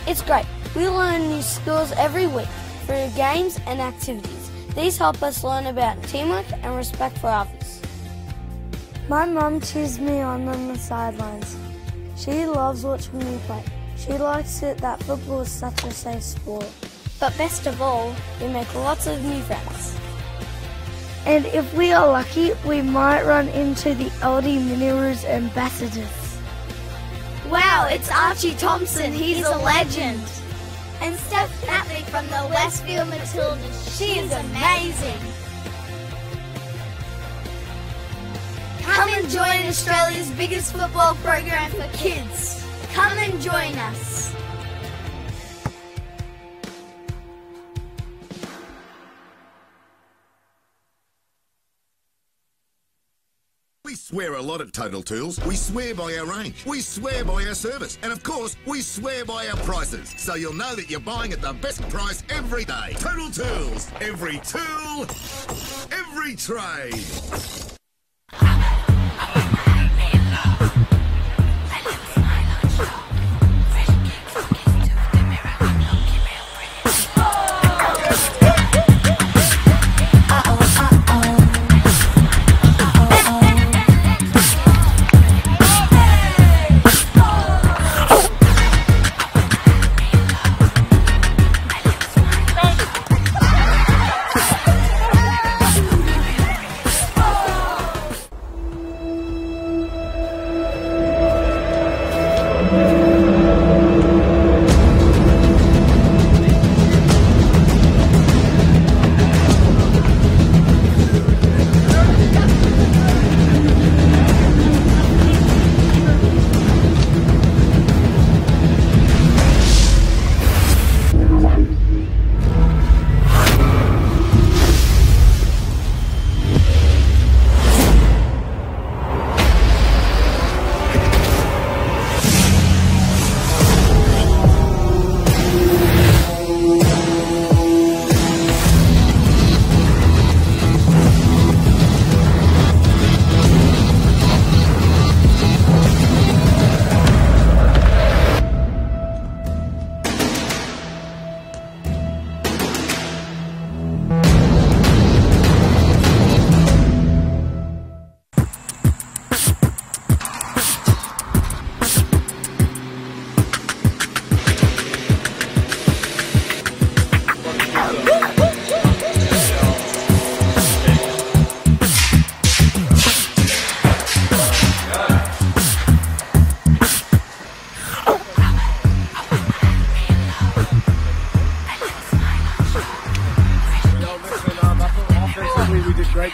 It's great. We learn new skills every week through games and activities. These help us learn about teamwork and respect for others. My mum cheers me on the sidelines. She loves watching me play. She likes it that football is such a safe sport. But best of all, we make lots of new friends. And if we are lucky, we might run into the Aldi Mini-Roos ambassadors. Wow, it's Archie Thompson. He's a legend. And Steph Catholic from the Westfield Matildas. She is amazing. Come and join Australia's biggest football program for kids. Come and join us. We swear a lot at Total Tools. We swear by our range. We swear by our service. And of course, we swear by our prices. So you'll know that you're buying at the best price every day. Total Tools. Every tool, every trade.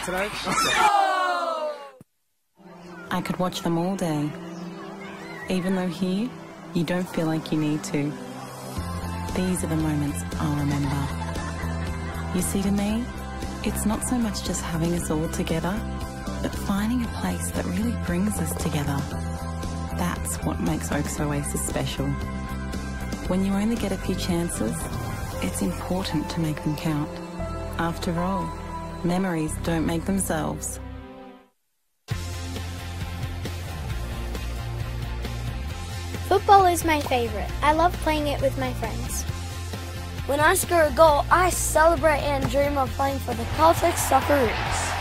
today. I could watch them all day, even though here, you don't feel like you need to. These are the moments I'll remember. You see, to me, it's not so much just having us all together, but finding a place that really brings us together. That's what makes Oaks Oasis special. When you only get a few chances, it's important to make them count. After all, memories don't make themselves. Football is my favourite. I love playing it with my friends. When I score a goal, I celebrate and dream of playing for the Celtic Socceroos.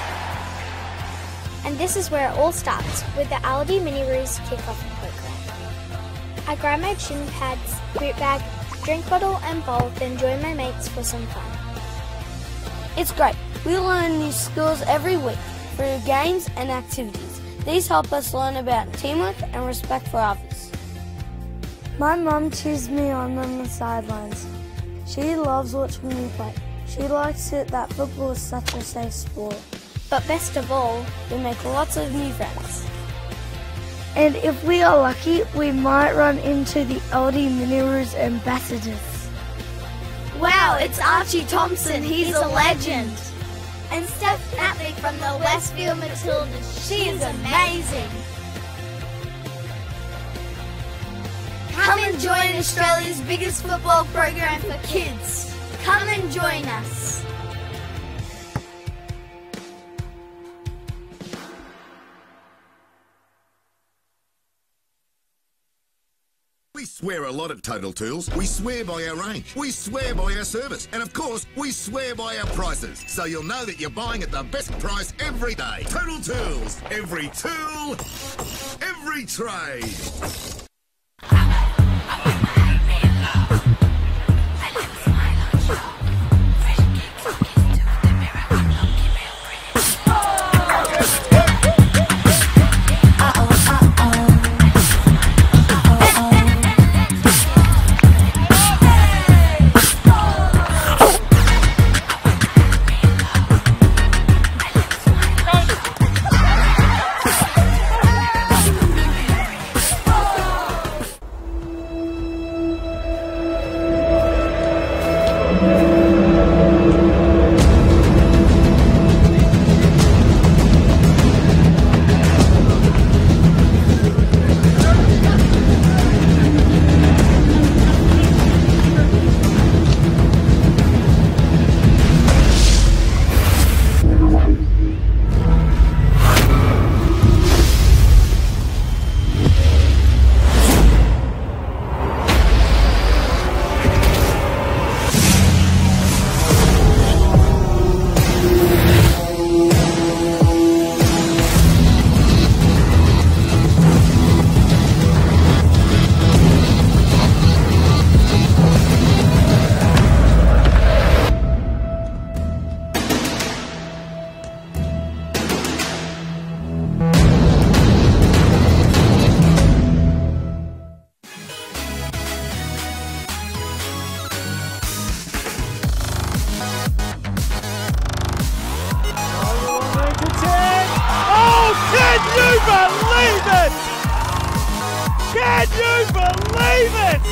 And this is where it all starts, with the Aldi Mini-Roos kickoff program. I grab my shin pads, boot bag, drink bottle and bowl, then join my mates for some fun. It's great. We learn new skills every week through games and activities. These help us learn about teamwork and respect for others. My mum cheers me on the sidelines. She loves watching me play. She likes it that football is such a safe sport. But best of all, We make lots of new friends. And if we are lucky, we might run into the Aldi Mini-Roos ambassadors. wow, it's Archie Thompson, he's a legend. And Steph Natley from the Westfield Matildas, she is amazing. Come and join Australia's biggest football program for kids. Come and join us. We swear a lot at Total Tools. We swear by our range. We swear by our service. And of course, we swear by our prices. So you'll know that you're buying at the best price every day. Total Tools. Every tool, every trade. Can you believe it?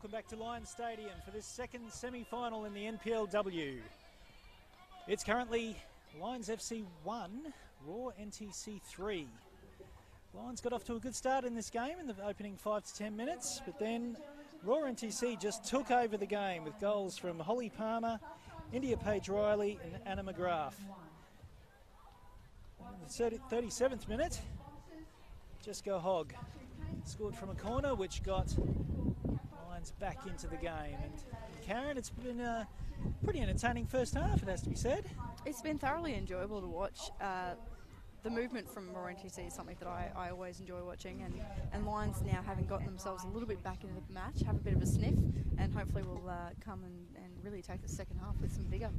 Welcome back to Lions Stadium for this second semi-final in the NPLW. It's currently Lions FC 1, Raw NTC 3. Lions got off to a good start in this game in the opening 5 to 10 minutes, but then Raw NTC just took over the game with goals from Holly Palmer, India Page Riley and Anna McGrath. In the 37th minute, Jessica Hogg scored from a corner, which got Lions back into the game. And Karen, it's been a pretty entertaining first half, it has to be said. It's been thoroughly enjoyable to watch. The movement from Raw NTC is something that I always enjoy watching, and Lions now having gotten themselves a little bit back into the match, have a bit of a sniff, and hopefully will come and really take the second half with some vigour.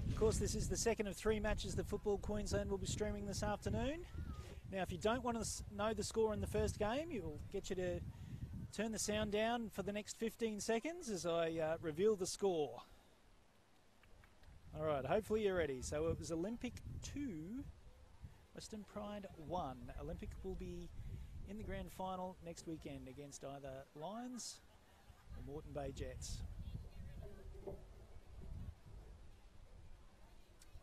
Of course, this is the second of 3 matches that Football Queensland will be streaming this afternoon. Now, if you don't want to know the score in the first game, you'll get you to turn the sound down for the next 15 seconds as I reveal the score. All right, hopefully you're ready. So it was Olympic 2, Western Pride 1. Olympic will be in the grand final next weekend against either Lions or Moreton Bay Jets.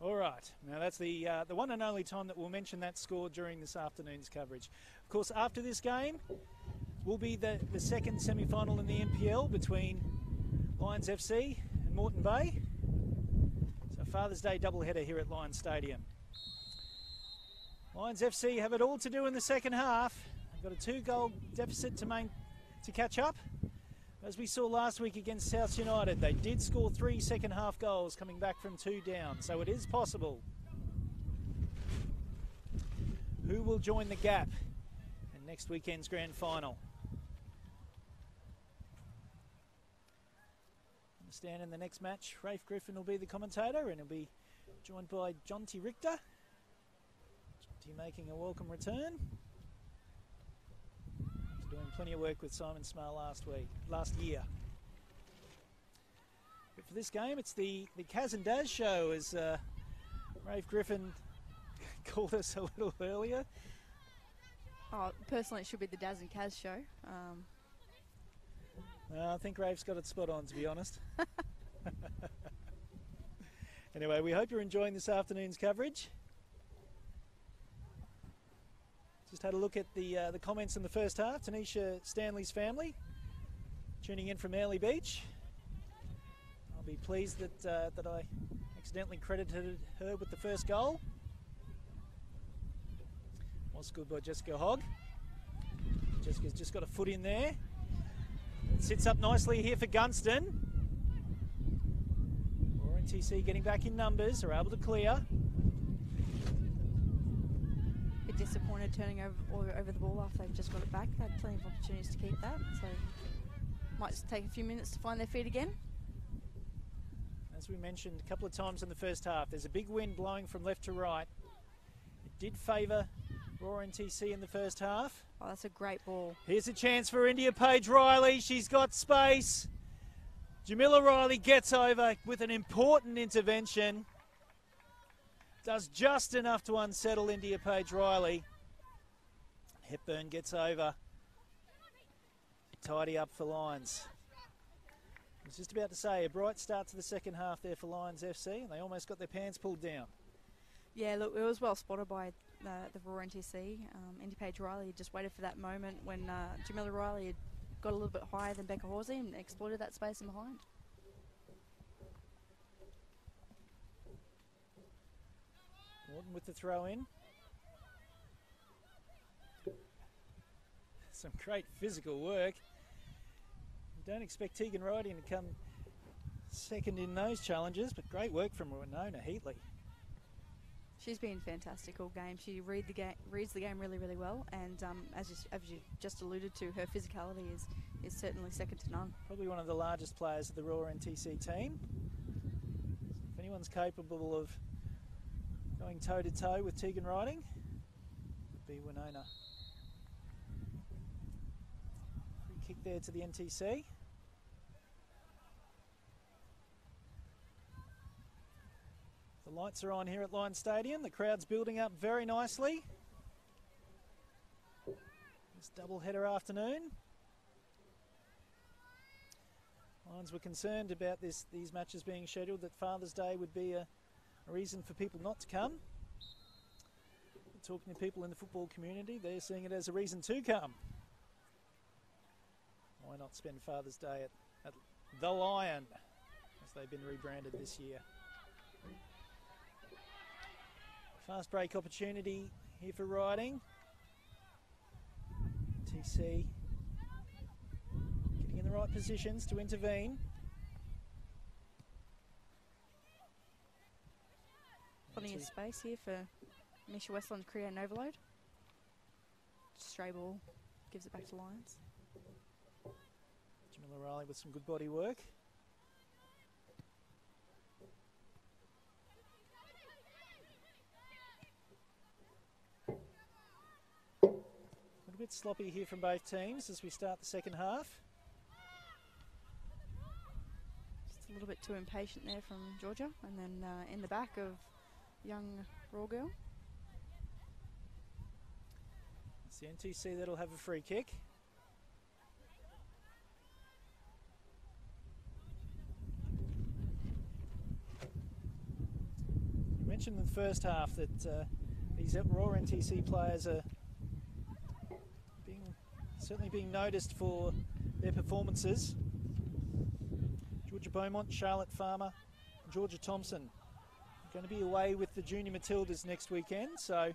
All right, now that's the one and only time that we'll mention that score during this afternoon's coverage. Of course, after this game will be the second semi-final in the NPL between Lions FC and Moreton Bay. So Father's Day doubleheader here at Lions Stadium. Lions FC have it all to do in the second half. They've got a 2-goal deficit to catch up. As we saw last week against South United, they did score 3 second half goals coming back from 2 down, so it is possible. Who will join the gap in next weekend's grand final? I understand in the next match, Rafe Griffin will be the commentator, and he'll be joined by John T. Richter. John T. making a welcome return. Doing plenty of work with Simon Smale last year. But for this game, it's the Kaz and Daz show, as Rafe Griffin called us a little earlier. Oh, personally, it should be the Daz and Kaz show. I think Rafe's got it spot on, to be honest. Anyway, we hope you're enjoying this afternoon's coverage. Just had a look at the comments in the first half. Tanisha Stanley's family tuning in from Airlie Beach. I'll be pleased that I accidentally credited her with the first goal. Was good by Jessica Hogg. Jessica's just got a foot in there. It sits up nicely here for Gunston. Raw NTC getting back in numbers, are able to clear. Disappointed turning over the ball after they've just got it back. They had plenty of opportunities to keep that, so might just take a few minutes to find their feet again. As we mentioned a couple of times in the first half, there's a big wind blowing from left to right. It did favour Raw NTC in the first half. Oh, that's a great ball. Here's a chance for India Page Riley. She's got space. Jamila Riley gets over with an important intervention. Does just enough to unsettle India Page Riley. Hepburn gets over. Tidy up for Lions. I was just about to say, a bright start to the second half there for Lions FC, and they almost got their pants pulled down. Yeah, look, it was well spotted by the Raw NTC. India Page Riley just waited for that moment when Jamila Riley had got a little bit higher than Becca Horsey and exploited that space in behind. Morton with the throw in. Some great physical work. You don't expect Tegan Riding to come second in those challenges, but great work from Winona Heatley. She's been fantastic all game. She reads the game really, really well, and as you just alluded to, her physicality is certainly second to none. Probably one of the largest players of the Raw NTC team. If anyone's capable of going toe-to-toe with Tegan Riding, would be Winona. Free kick there to the NTC. The lights are on here at Lions Stadium. The crowd's building up very nicely. This double-header afternoon. Lions were concerned about these matches being scheduled, that Father's Day would be a reason for people not to come. But talking to people in the football community, they're seeing it as a reason to come. Why not spend Father's Day at the Lion, as they've been rebranded this year. Fast break opportunity here for Riding. TC getting in the right positions to intervene. Plenty of space here for Misha Westland to create an overload. Stray ball, gives it back to Lions. Jamila Riley with some good body work. A little bit sloppy here from both teams as we start the second half. Just a little bit too impatient there from Georgia, and then in the back of young Raw Girl. It's the NTC that'll have a free kick. You mentioned in the first half that these Raw NTC players are certainly being noticed for their performances. Georgia Beaumont, Charlotte Farmer, Georgia Thompson going to be away with the Junior Matildas next weekend, so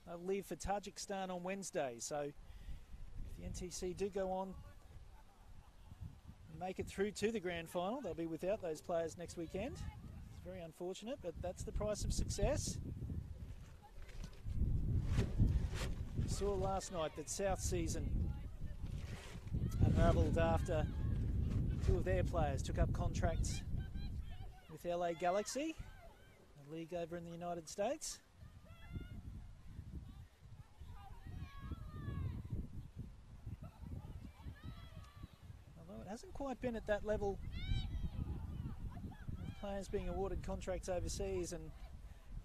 they'll leave for Tajikistan on Wednesday. So if the NTC do go on and make it through to the grand final, they'll be without those players next weekend. It's very unfortunate, but that's the price of success. We saw last night that South Season unravelled after two of their players took up contracts with LA Galaxy, a league over in the United States. Although it hasn't quite been at that level, with players being awarded contracts overseas and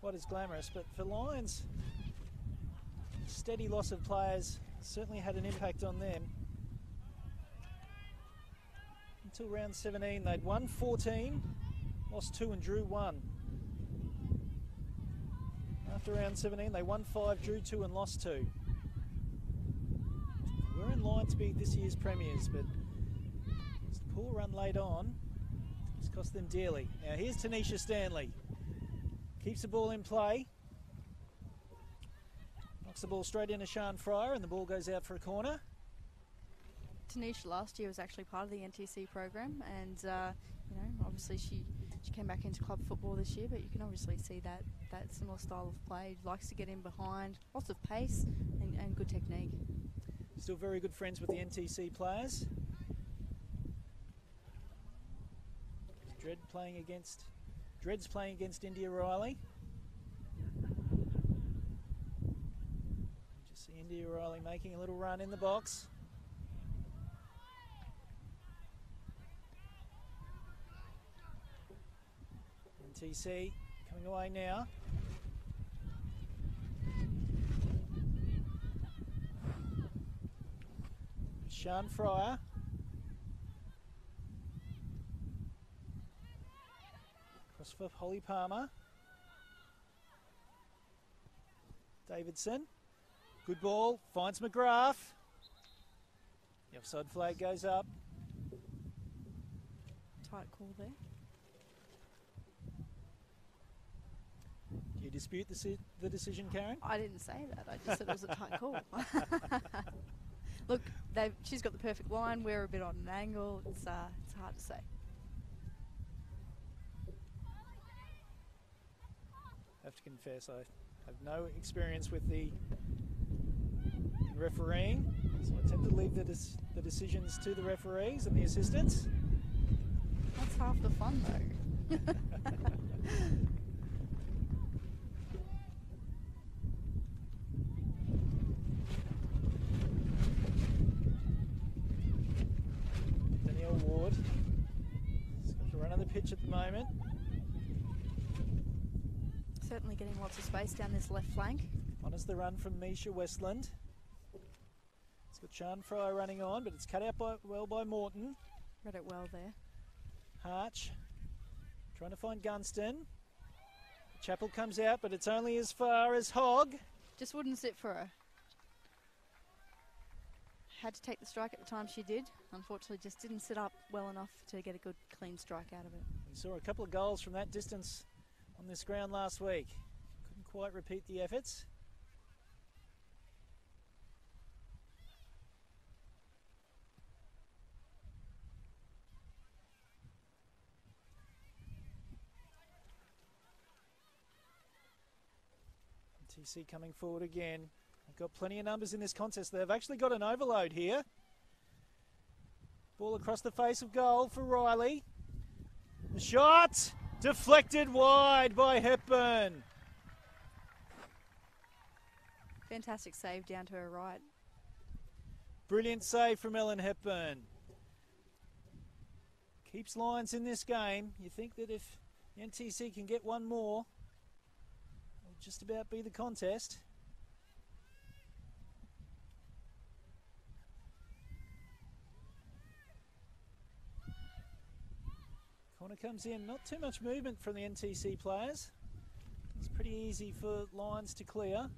quite as glamorous, but for Lions, steady loss of players certainly had an impact on them. Until round 17, they'd won 14, lost 2 and drew 1. After round 17, they won 5, drew 2 and lost 2. We're in line to be this year's premiers, but it's the poor run late on. It's cost them dearly. Now here's Tanisha Stanley. Keeps the ball in play. Knocks the ball straight into Sian Fryer, and the ball goes out for a corner. Tanisha last year was actually part of the NTC program, and you know, obviously she came back into club football this year, but you can obviously see that similar style of play. Likes to get in behind, lots of pace and good technique. Still very good friends with the NTC players. Dredd's playing against India Riley. Just see India Riley making a little run in the box. NTC coming away now. Sian Fryer. Cross for Holly Palmer. Davidson. Good ball. Finds McGrath. The offside flag goes up. Tight call there. Do you dispute the decision, Karen? I didn't say that. I just said it was a tight call. Look, she's got the perfect line. We're a bit on an angle. It's hard to say. I have to confess, I have no experience with the refereeing, so I tend to leave the decisions to the referees and the assistants. That's half the fun, though. Ward. He's got to run on the pitch at the moment. Certainly getting lots of space down this left flank. On is the run from Misha Westland. It's got Sian Fryer running on, but it's cut out well by Morton. Read it well there. Harch trying to find Gunston. Chappell comes out, but it's only as far as Hogg. Just wouldn't sit for her. Had to take the strike at the time she did. Unfortunately, just didn't sit up well enough to get a good, clean strike out of it. We saw a couple of goals from that distance on this ground last week. Couldn't quite repeat the efforts. TC coming forward again. They've got plenty of numbers in this contest. They've actually got an overload here. Ball across the face of goal for Riley. The shot deflected wide by Hepburn. Fantastic save down to her right. Brilliant save from Ellen Hepburn. Keeps Lions in this game. You think that if the NTC can get one more, it'll just about be the contest. Corner comes in, not too much movement from the NTC players. It's pretty easy for Lions to clear.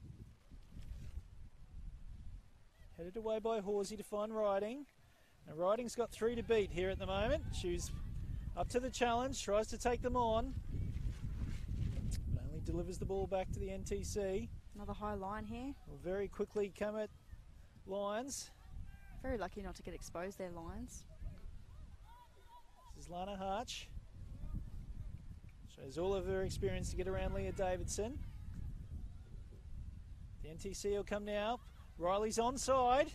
Headed away by Horsey to find Riding. Now Riding's got 3 to beat here at the moment. She's up to the challenge, tries to take them on. But only delivers the ball back to the NTC. Another high line here. Will very quickly come at Lions. Very lucky not to get exposed there, Lions. This is Lana Harch. Shows all of her experience to get around Leah Davidson. The NTC will come now. Riley's onside.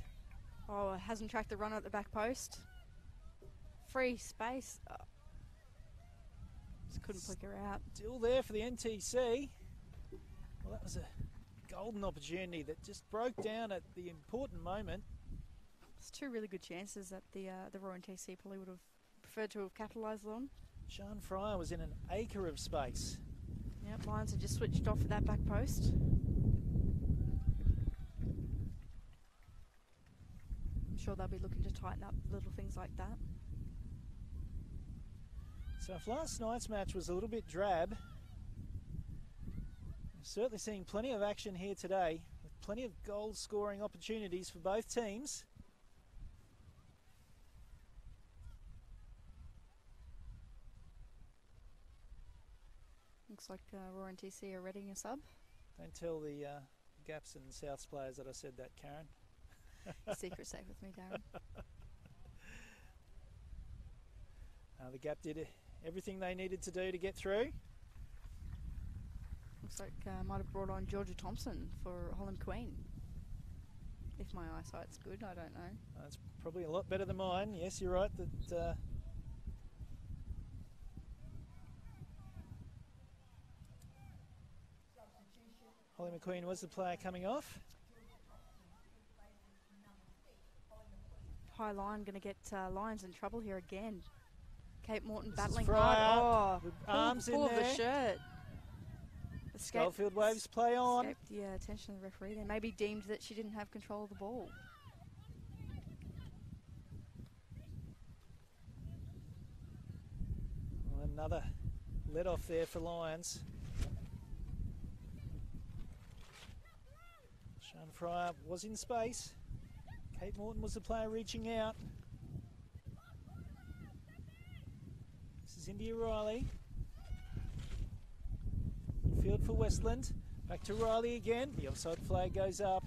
Oh, hasn't tracked the runner at the back post. Free space. Oh. Just couldn't flick her out. Still there for the NTC. Well, that was a golden opportunity that just broke down at the important moment. It's 2 really good chances that the Royal NTC probably would have preferred to have capitalised on. Sean Fryer was in an acre of space. Yep, Lions have just switched off at that back post. I'm sure they'll be looking to tighten up little things like that. So if last night's match was a little bit drab, we're certainly seeing plenty of action here today, with plenty of goal scoring opportunities for both teams. Looks like Royal NTC are readying a sub. Don't tell the Gaps and Souths players that I said that, Karen. Secret safe with me, Darren. The Gap did everything they needed to do to get through. Looks like might have brought on Georgia Thompson for Holland Queen. If my eyesight's good, I don't know. It's probably a lot better than mine. Yes, you're right that Holly McQueen was the player coming off. High line going to get Lions in trouble here again. Kate Morton This battling is Fryer hard. with arms in pull of there. the shirt. Schofield Waves play on. Escaped the attention of the referee there. Maybe deemed that she didn't have control of the ball. Well, another let off there for Lions. Sean Fryer was in space. Kate Morton was the player reaching out. This is India Riley. Field for Westland. Back to Riley again. The offside flag goes up.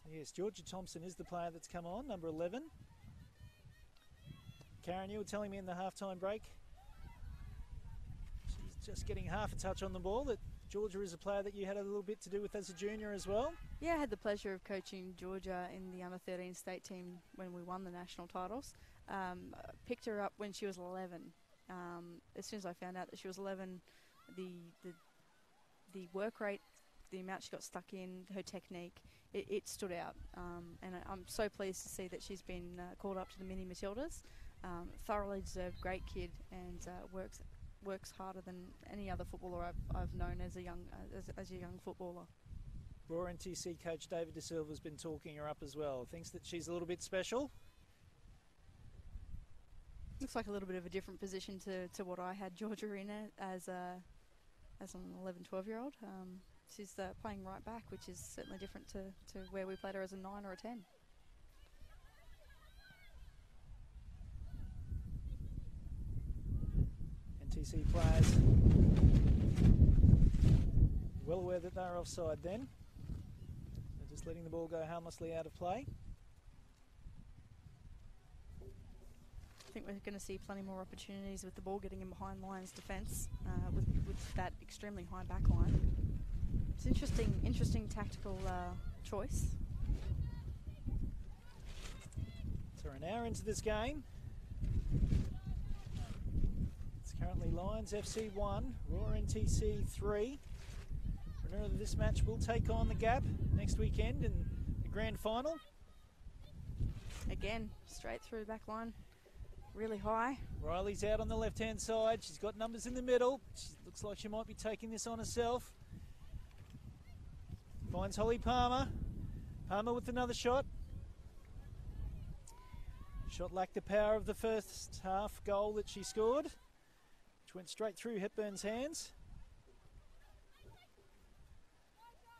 So yes, Georgia Thompson is the player that's come on, number 11. Karen, you were telling me in the halftime break, she's just getting half a touch on the ball, that Georgia is a player that you had a little bit to do with as a junior as well. Yeah, I had the pleasure of coaching Georgia in the under-13 state team when we won the national titles. Picked her up when she was 11. As soon as I found out that she was 11, the work rate, the amount she got stuck in, her technique, it stood out. And I'm so pleased to see that she's been called up to the Mini Matildas. Thoroughly deserved, great kid, and works works harder than any other footballer I've known as a young footballer. Raw NTC coach David De Silva's been talking her up as well. Thinks that she's a little bit special. Looks like a little bit of a different position to what I had Georgia in it as an 11, 12-year-old. She's playing right back, which is certainly different to where we played her as a 9 or a 10. NTC players well aware that they're offside then. They're just letting the ball go harmlessly out of play. I think we're going to see plenty more opportunities with the ball getting in behind Lions defence with that extremely high back line. It's interesting tactical choice. So we're an hour into this game. It's currently Lions FC 1, Raw NTC 3. Winner of this match will take on the Gap next weekend in the grand final. Again, straight through the back line. Really high. Riley's out on the left-hand side. She's got numbers in the middle. She looks like she might be taking this on herself. Finds Holly Palmer. Palmer with another shot. Shot lacked the power of the first half goal that she scored, which went straight through Hepburn's hands.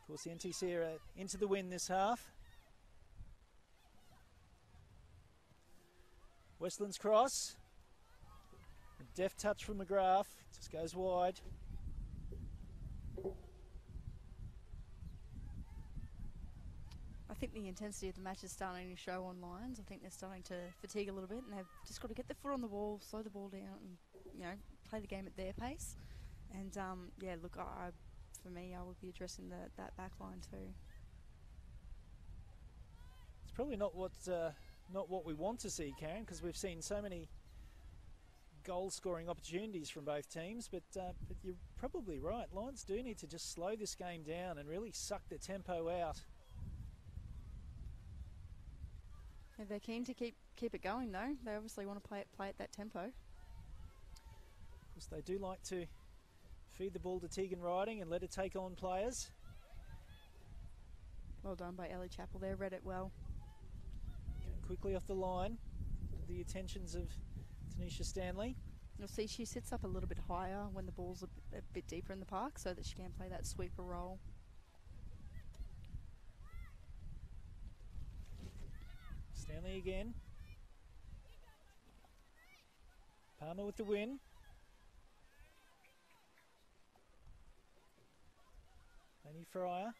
Of course, the NTC are into the win this half. Westland's cross. A deft touch from McGrath. Just goes wide. I think the intensity of the match is starting to show on Lions. I think they're starting to fatigue a little bit, and they've just got to get their foot on the ball, slow the ball down, and play the game at their pace. And yeah, look, for me, I would be addressing that back line too. It's probably not what we want to see, Karen, because we've seen so many goal-scoring opportunities from both teams. But you're probably right. Lions do need to just slow this game down and really suck the tempo out. Yeah, they're keen to keep it going, though. They obviously want to play at that tempo. Of course, they do like to feed the ball to Tegan Riding and let her take on players. Well done by Ellie Chappell there. Read it well. Quickly off the line, the attentions of Tanisha Stanley. You'll see she sits up a little bit higher when the ball's a bit deeper in the park so that she can play that sweeper role. Stanley again. Palmer with the win. Laney Fryer.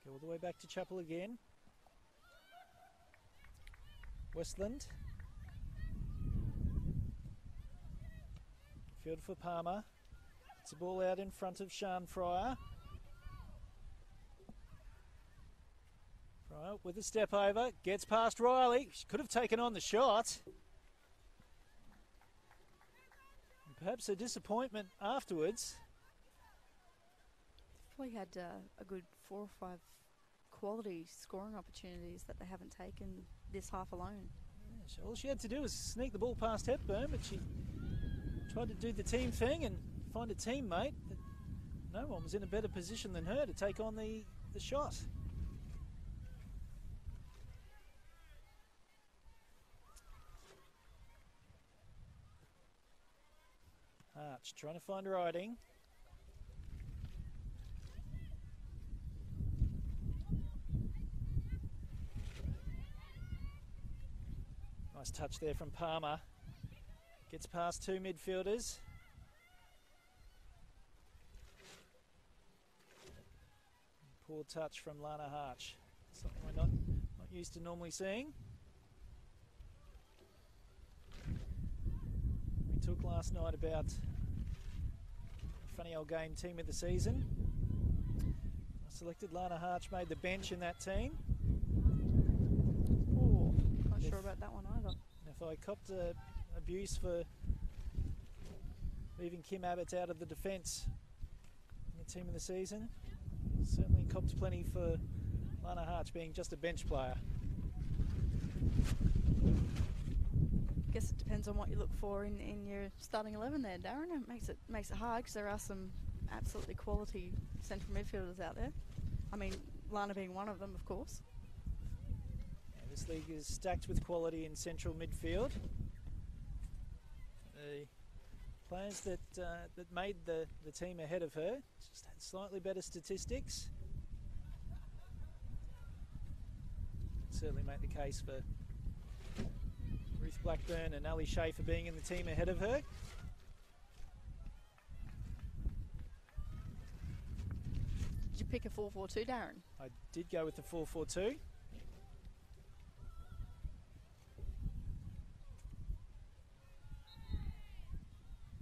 Go all the way back to Chappell again. Westland. Field for Palmer. It's a ball out in front of Sian Fryer. Fryer with a step over. Gets past Riley. She could have taken on the shot. And perhaps a disappointment afterwards. Probably had a good 4 or 5 quality scoring opportunities that they haven't taken this half alone. Yeah, all she had to do was sneak the ball past Hepburn, but she tried to do the team thing and find a teammate. But no one was in a better position than her to take on the shot. Arch trying to find Riding. Nice touch there from Palmer. Gets past 2 midfielders. Poor touch from Lana Harch. Something we're not used to normally seeing. We talked last night about a funny old game team of the season. I selected Lana Harch, made the bench in that team. Not sure about that one either. If I copped abuse for leaving Kim Abbott out of the defence in the team of the season, certainly copped plenty for Lana Harch being just a bench player. Guess it depends depends on what you look for in your starting 11 there, Darren. It makes it hard because there are some absolutely quality central midfielders out there. I mean, Lana being one of them, of course. Yeah, this league is stacked with quality in central midfield. The players that made the team ahead of her just had slightly better statistics. Certainly make the case for Ruth Blackburn and Ali Schaefer being in the team ahead of her. Did you pick a 4-4-2, Darren? I did go with the 4-4-2.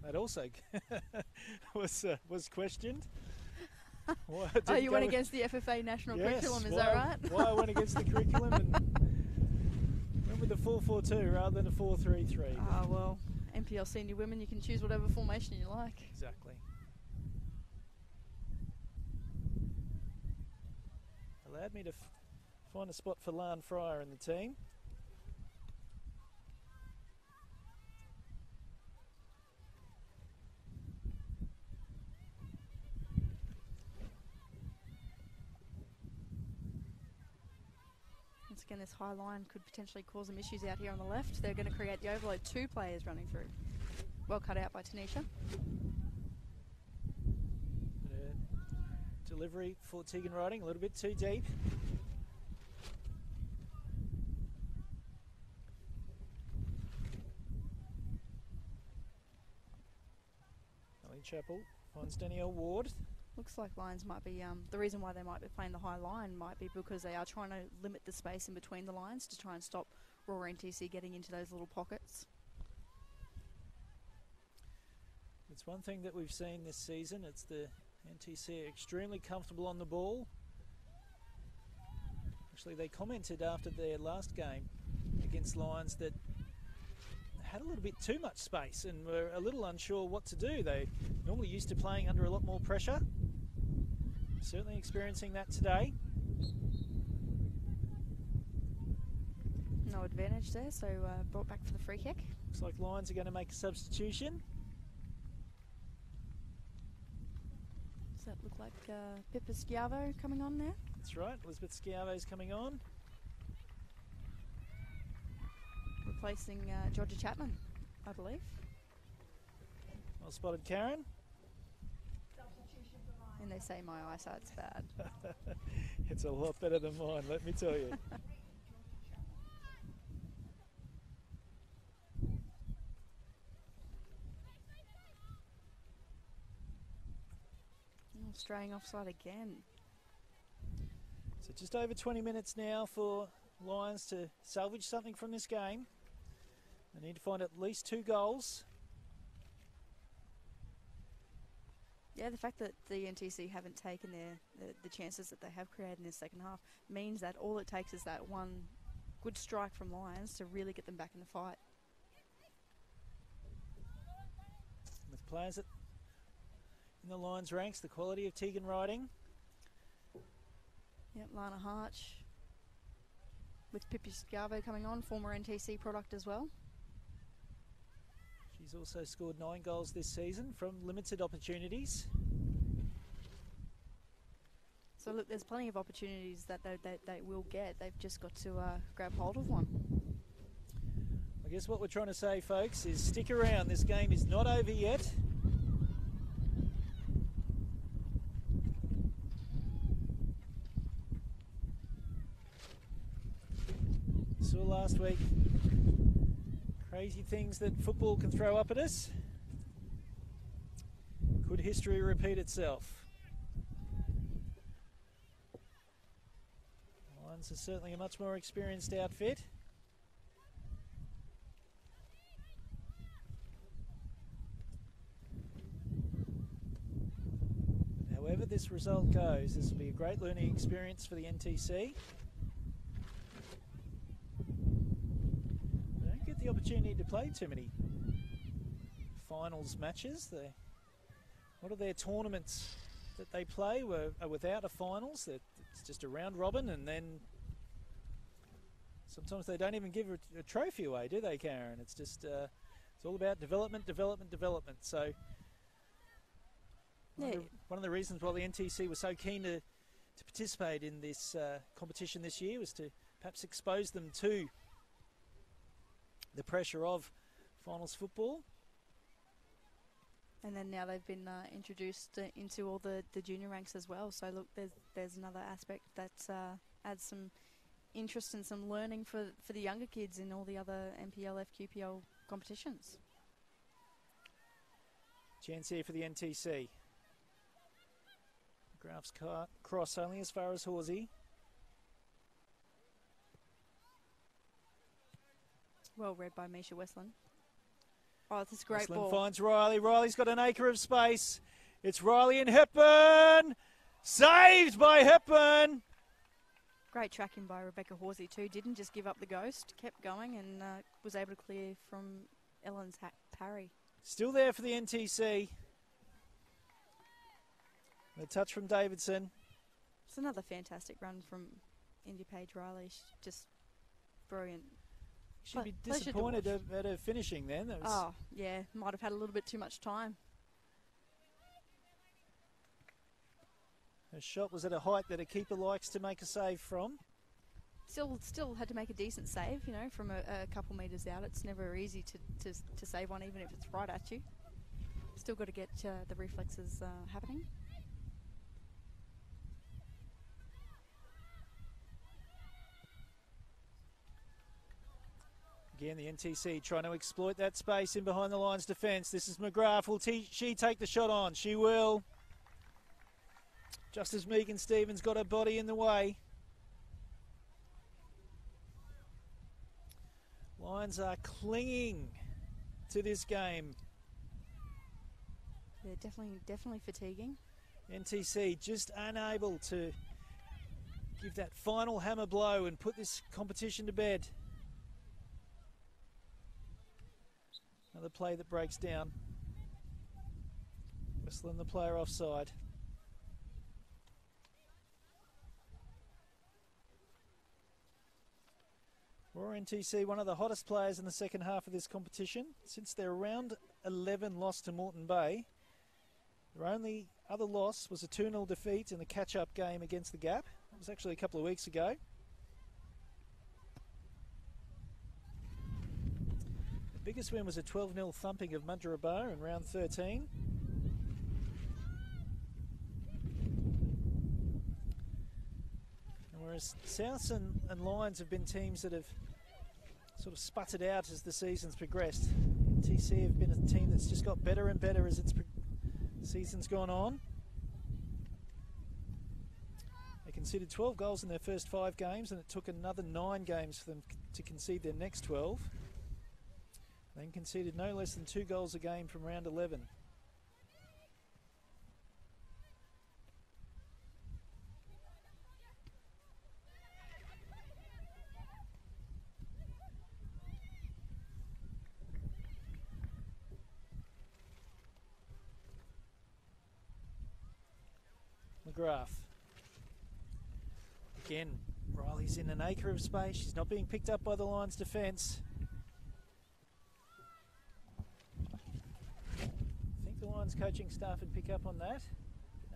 That also was questioned. Oh, you went against the FFA national curriculum, is that right? Why I went against the curriculum and went with the 4-4-2 rather than a 4-3-3. Ah, well, NPL senior women, you can choose whatever formation you like. Exactly. Allowed me to find a spot for Lan Fryer in the team. Once again, this high line could potentially cause some issues out here on the left. They're going to create the overload. 2 players running through. Well cut out by Tanisha. Delivery for Tegan Riding, a little bit too deep. Ellie Chappell finds Danielle Ward. Looks like Lions might be, the reason why they might be playing the high line might be because they are trying to limit the space in between the lines to try and stop Raw NTC getting into those little pockets. It's one thing that we've seen this season, it's the NTC are extremely comfortable on the ball. Actually, they commented after their last game against Lions that had a little bit too much space and were a little unsure what to do. They normally used to playing under a lot more pressure. Certainly experiencing that today. No advantage there, so brought back for the free kick. Looks like Lions are going to make a substitution. Does that look like Pippa Schiavo coming on there? That's right, Elizabeth Schiavo's coming on. Replacing Georgia Chapman, I believe. Well spotted, Karen. And they say my eyesight's bad. It's a lot better than mine, let me tell you. Straying offside again. So just over 20 minutes now for Lions to salvage something from this game. They need to find at least 2 goals. Yeah, the fact that the NTC haven't taken the chances that they have created in the second half means that all it takes is that one good strike from Lions to really get them back in the fight. With players in the Lions ranks, the quality of Tegan Riding. Yep, Lana Harch with Pippi Schiavo coming on, former NTC product as well. She's also scored 9 goals this season from limited opportunities. So look, there's plenty of opportunities that they will get. They've just got to grab hold of one. I guess what we're trying to say, folks, is stick around. This game is not over yet. Saw last week crazy things that football can throw up at us. Could history repeat itself? Lions are certainly a much more experienced outfit. However this result goes, this will be a great learning experience for the NTC. The opportunity to play too many finals matches. What are their tournaments that they play are without a finals? It's just a round robin, and then sometimes they don't even give a trophy away, do they, Karen? It's just It's all about development, development, development. So one of the reasons why the NTC was so keen to participate in this competition this year was to perhaps expose them to the pressure of finals football. And then now they've been introduced into all the junior ranks as well. So look, there's another aspect that adds some interest and some learning for the younger kids in all the other NPLF, QPL competitions. Chance here for the NTC. Graph's cross only as far as Horsey. Well read by Misha Westland. Oh, this is a great Westland ball. finds Riley. Riley's got an acre of space. It's Riley and Hepburn. Saved by Hepburn. Great tracking by Rebecca Horsey too. Didn't just give up the ghost. Kept going and was able to clear from Ellen's parry. Still there for the NTC. A touch from Davidson. It's another fantastic run from India Page Riley. She's just brilliant. She'd be disappointed at her finishing then. That was oh, yeah. Might have had a little bit too much time. Her shot was at a height that a keeper likes to make a save from. Still had to make a decent save, you know, from a couple metres out. It's never easy to save one, even if it's right at you. Still got to get the reflexes happening. Again, the NTC trying to exploit that space in behind the lines defence. This is McGrath. Will she take the shot on? She will. Just as Megan Stevens got her body in the way. Lions are clinging to this game. Yeah, definitely fatiguing. NTC just unable to give that final hammer blow and put this competition to bed. Another play that breaks down. Whistling the player offside. Roar NTC, one of the hottest players in the second half of this competition. Since their round 11 loss to Moreton Bay, their only other loss was a 2-0 defeat in the catch-up game against the Gap. It was actually a couple of weeks ago. The biggest win was a 12-0 thumping of Mudgeeraba in round 13. And whereas Souths and Lions have been teams that have sort of sputtered out as the season's progressed, NTC have been a team that's just got better and better as its season's gone on. They conceded 12 goals in their first 5 games, and it took another 9 games for them to concede their next 12. Then conceded no less than 2 goals a game from round 11. McGrath. Again, Riley's in an acre of space. She's not being picked up by the Lions' defence. I think the Lions coaching staff would pick up on that.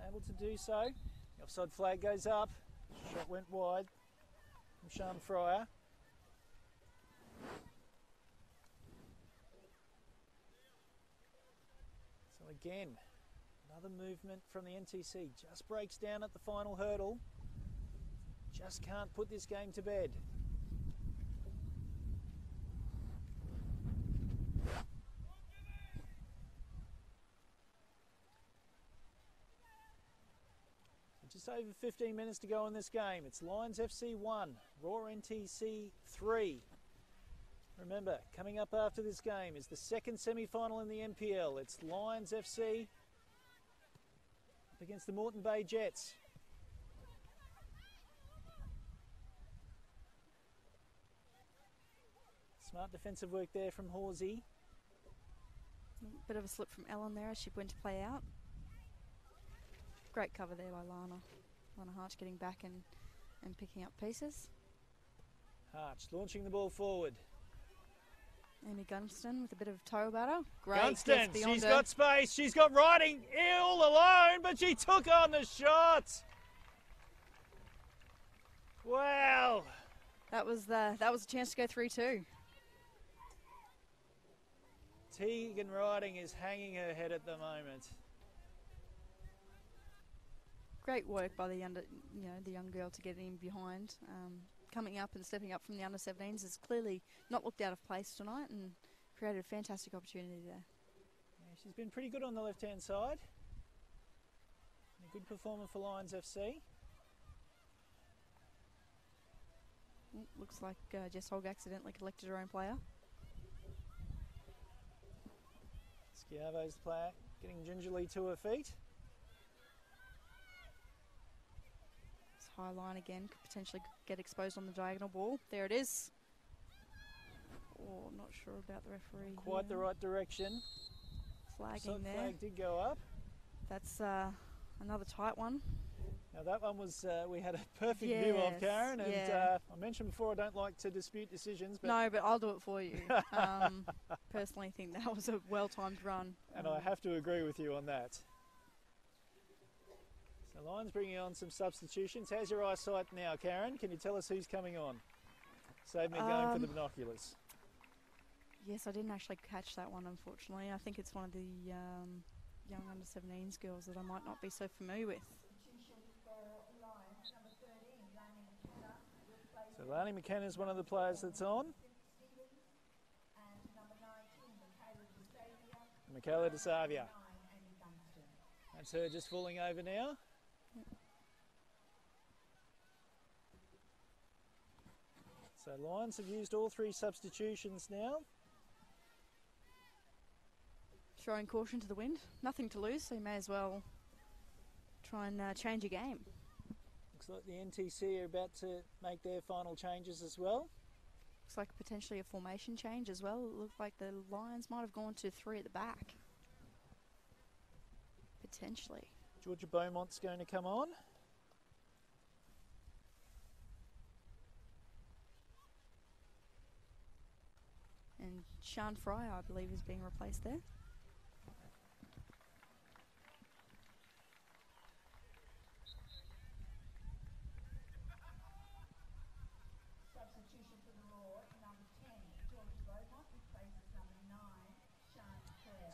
Able to do so. The offside flag goes up. Shot went wide from Sean Fryer. So again, another movement from the NTC. Just breaks down at the final hurdle. Just can't put this game to bed. Just over 15 minutes to go in this game. It's Lions FC 1, Roar NTC 3. Remember, coming up after this game is the second semi-final in the NPL. It's Lions FC up against the Moreton Bay Jets. Smart defensive work there from Horsey. Bit of a slip from Ellen there as she went to play out. Great cover there by Lana. Lana Harch getting back and picking up pieces. Harch launching the ball forward. Amy Gunston with a bit of toe batter. Great. Gunston, she's got space. She's got riding all alone, but she took on the shot. Wow. That was a chance to go 3-2. Tegan Riding is hanging her head at the moment. Great work by the young girl to get in behind. Coming up and stepping up from the under-17s is clearly not looked out of place tonight and created a fantastic opportunity there. Yeah, she's been pretty good on the left-hand side. A good performer for Lions FC. Looks like Jess Hogg accidentally collected her own player. Schiavo's player getting gingerly to her feet. This high line again could potentially get exposed on the diagonal ball. There it is. Oh, not sure about the referee. Quite the right direction. Flagging there. Flag did go up. That's another tight one. Now that one was, we had a perfect view of, Karen, and I mentioned before I don't like to dispute decisions. But no, but I'll do it for you. Personally think that was a well-timed run. And I have to agree with you on that. So Lions bringing on some substitutions. How's your eyesight now, Karen? Can you tell us who's coming on? Save me going for the binoculars. Yes, I didn't actually catch that one, unfortunately. I think it's one of the young under-17s girls that I might not be so familiar with. So Lani McKenna is one of the players that's on. Michaela DeSavia. That's her just falling over now. So Lions have used all three substitutions now. Throwing caution to the wind. Nothing to lose, so you may as well try and change your game. Looks like the NTC are about to make their final changes as well. Looks like potentially a formation change as well. It looked like the Lions might have gone to 3 at the back. Potentially. Georgia Beaumont's going to come on. And Sian Fry, I believe, is being replaced there.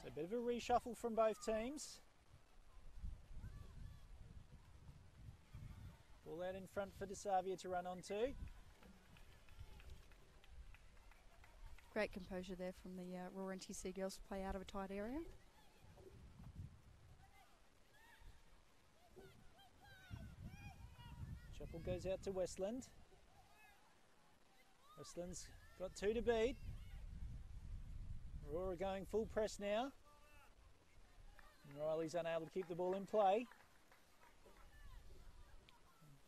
So a bit of a reshuffle from both teams. Ball out in front for DeSavia to run onto. Great composure there from the Raw NTC girls to play out of a tight area. Chapel goes out to Westland. Westland's got 2 to beat. Aurora going full press now. And Riley's unable to keep the ball in play.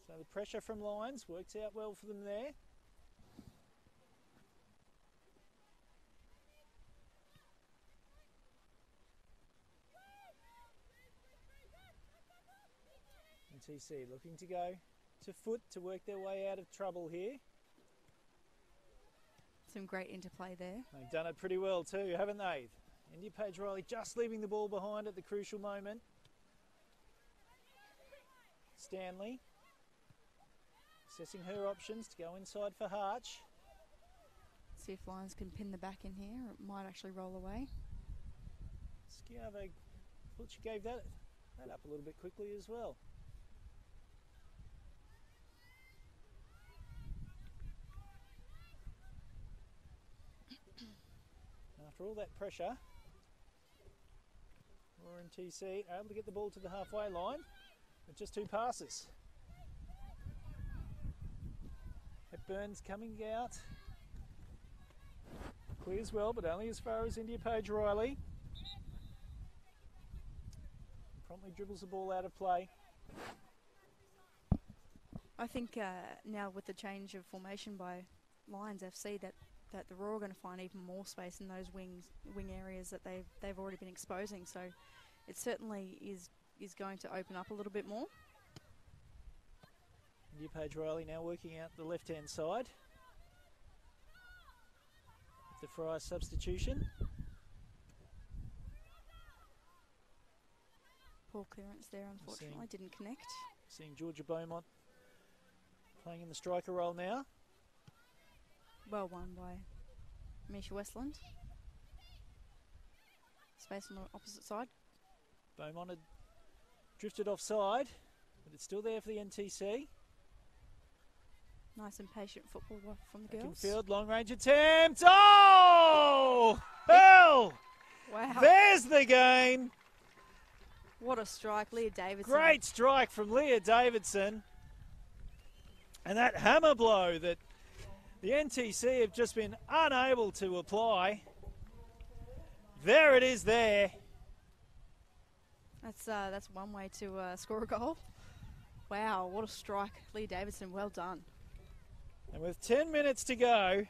So the pressure from Lions works out well for them there. NTC looking to go to foot to work their way out of trouble here. Some great interplay there. They've done it pretty well too, haven't they? India Page Riley just leaving the ball behind at the crucial moment. Stanley assessing her options to go inside for Harch. See if Lions can pin the back in here, or it might actually roll away. Schiavo, thought she gave that up a little bit quickly as well. After all that pressure, Raw and TC are able to get the ball to the halfway line with just 2 passes. Hepburn's coming out. Clears well, but only as far as India Page Riley. Promptly dribbles the ball out of play. I think now with the change of formation by Lions FC that the Raw are going to find even more space in those wing areas that they've already been exposing. So it certainly is going to open up a little bit more. India Page Riley now working out the left-hand side. the Fry substitution. Poor clearance there, unfortunately, didn't connect. Seeing Georgia Beaumont playing in the striker role now. Well won by Misha Westland. Space on the opposite side. Beaumont had drifted offside, but it's still there for the NTC. Nice and patient football from the girls. Field, long range attempt. Oh! Hell! Wow. There's the game. What a strike, Leah Davidson. Great strike from Leah Davidson. And that hammer blow that the NTC have just been unable to apply. There it is there. That's one way to score a goal. Wow, what a strike. Leah Davidson, well done. And with 10 minutes to go,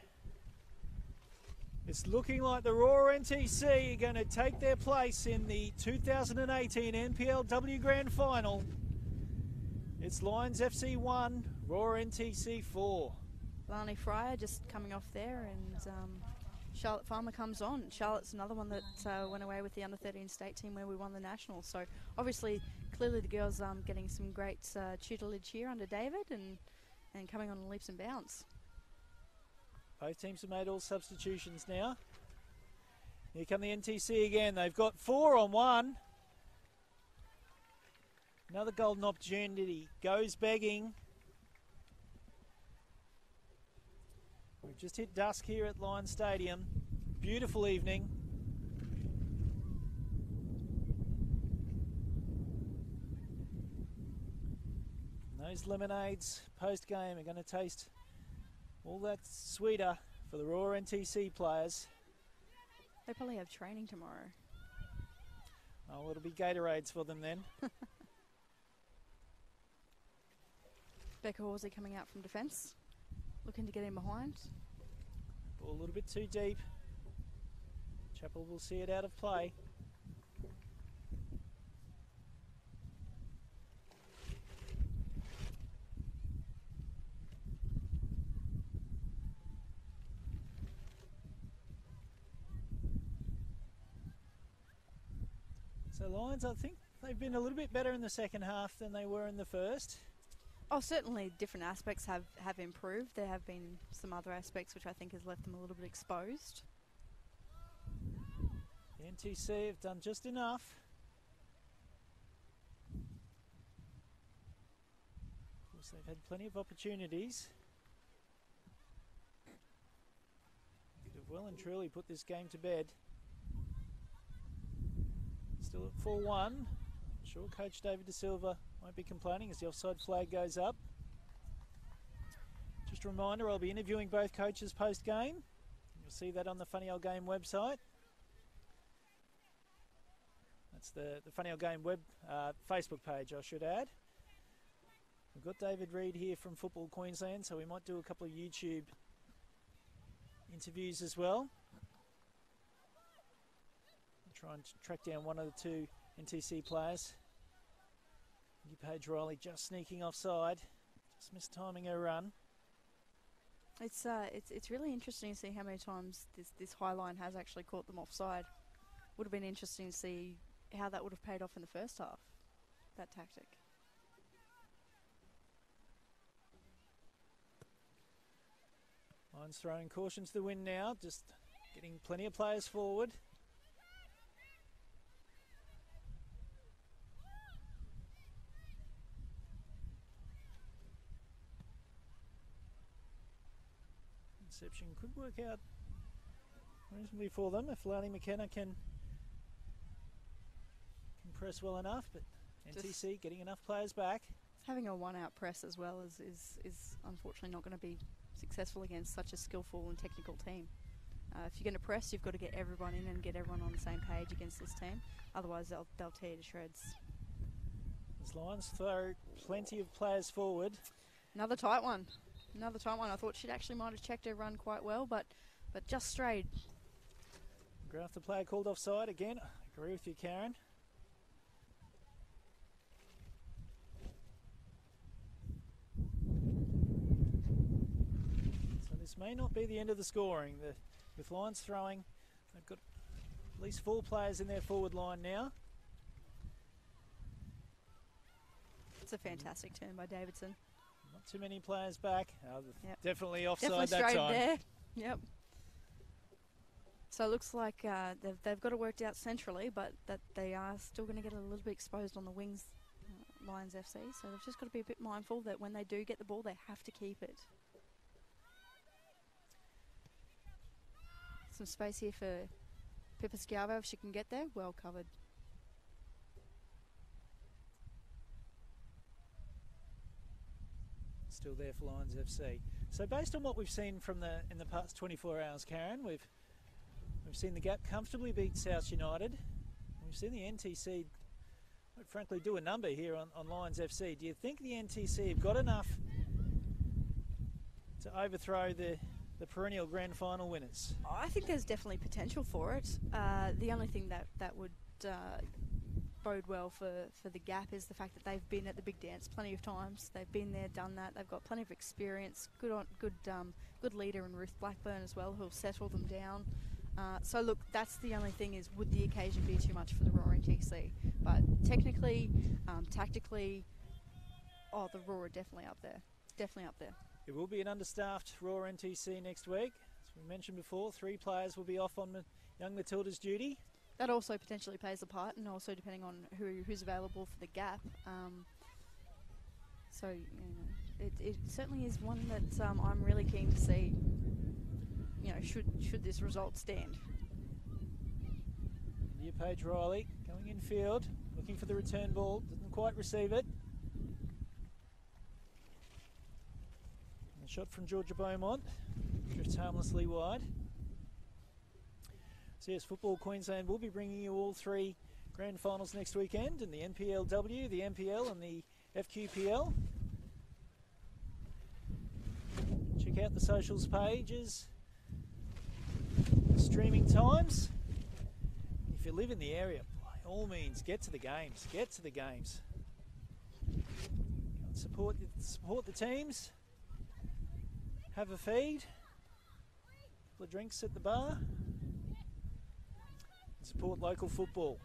it's looking like the Raw NTC are going to take their place in the 2018 NPLW Grand Final. It's Lions FC 1, Raw NTC 4. Lani Fryer just coming off there, and Charlotte Farmer comes on. Charlotte's another one that went away with the under-13 state team where we won the nationals. So obviously, clearly the girls getting some great tutelage here under David and coming on leaps and bounds. Both teams have made all substitutions now. Here come the NTC again. They've got 4 on 1. Another golden opportunity. Goes begging. We've just hit dusk here at Lions Stadium. Beautiful evening. And those lemonades post-game are going to taste all that sweeter for the Raw NTC players. They probably have training tomorrow. Oh, it'll be Gatorades for them then. Becca Horsley coming out from defence, looking to get in behind. Ball a little bit too deep. Chappell will see it out of play. So Lions, I think they've been a little bit better in the second half than they were in the first. Oh, certainly different aspects have improved. There have been some other aspects which I think has left them a little bit exposed. The NTC have done just enough. Of course, they've had plenty of opportunities. Could have well and truly put this game to bed. Still at 4-1. I'm sure Coach David De Silva won't be complaining as the offside flag goes up. Just a reminder, I'll be interviewing both coaches post-game. You'll see that on the Funny Old Game website. That's the Funny Old Game Facebook page, I should add. We've got David Reid here from Football Queensland, so we might do a couple of YouTube interviews as well. Try and track down one of the two NTC players. Paige Riley just sneaking offside, just mistiming her run. It's really interesting to see how many times this high line has actually caught them offside. Would have been interesting to see how that would have paid off in the first half, that tactic. Lions throwing caution to the wind now, just getting plenty of players forward. Interception could work out reasonably for them if Lani McKenna can press well enough, but NTC getting enough players back. Having a one-out press as well is unfortunately not going to be successful against such a skillful and technical team. If you're going to press, you've got to get everyone in and get everyone on the same page against this team. Otherwise, they'll tear you to shreds. As Lions throw plenty of players forward. Another tight one. Another tight one. I thought she actually might have checked her run quite well, but just strayed. Graf, the player called offside again. I agree with you, Karen. So this may not be the end of the scoring. The with Lions throwing. They've got at least 4 players in their forward line now. It's a fantastic turn by Davidson. Not too many players back. Yep. Definitely offside Definitely that straight time. there. Yep. So it looks like they've got it worked out centrally, but that they are still going to get a little bit exposed on the wings, Lions FC. So they've just got to be a bit mindful that when they do get the ball, they have to keep it. Some space here for Pippa Scalvo if she can get there. Well covered. Still there for Lions FC. So based on what we've seen from in the past 24 hours, Karen, we've seen the Gap comfortably beat South United. We've seen the NTC, quite frankly, do a number here on Lions FC. Do you think the NTC have got enough to overthrow the perennial grand final winners? I think there's definitely potential for it. The only thing that would bode well for the Gap is the fact that they've been at the big dance plenty of times. They've been there, done that. They've got plenty of experience. Good leader in Ruth Blackburn as well, who'll settle them down. So look, that's the only thing is, would the occasion be too much for the Roar NTC? But technically, tactically, the Roar are definitely up there. Definitely up there. It will be an understaffed Roar NTC next week. As we mentioned before, 3 players will be off on young Matilda's duty. That also potentially plays a part, and also depending on who's available for the Gap. So it certainly is one that I'm really keen to see. Should this result stand? India Paige Riley going in field, looking for the return ball, doesn't quite receive it. And a shot from Georgia Beaumont, drifts harmlessly wide. So yes, Football Queensland will be bringing you all 3 grand finals next weekend in the NPLW, the NPL and the FQPL. Check out the socials pages, streaming times. If you live in the area, by all means, get to the games. Get to the games. Support the teams. Have a feed. A couple of drinks at the bar. Support local football.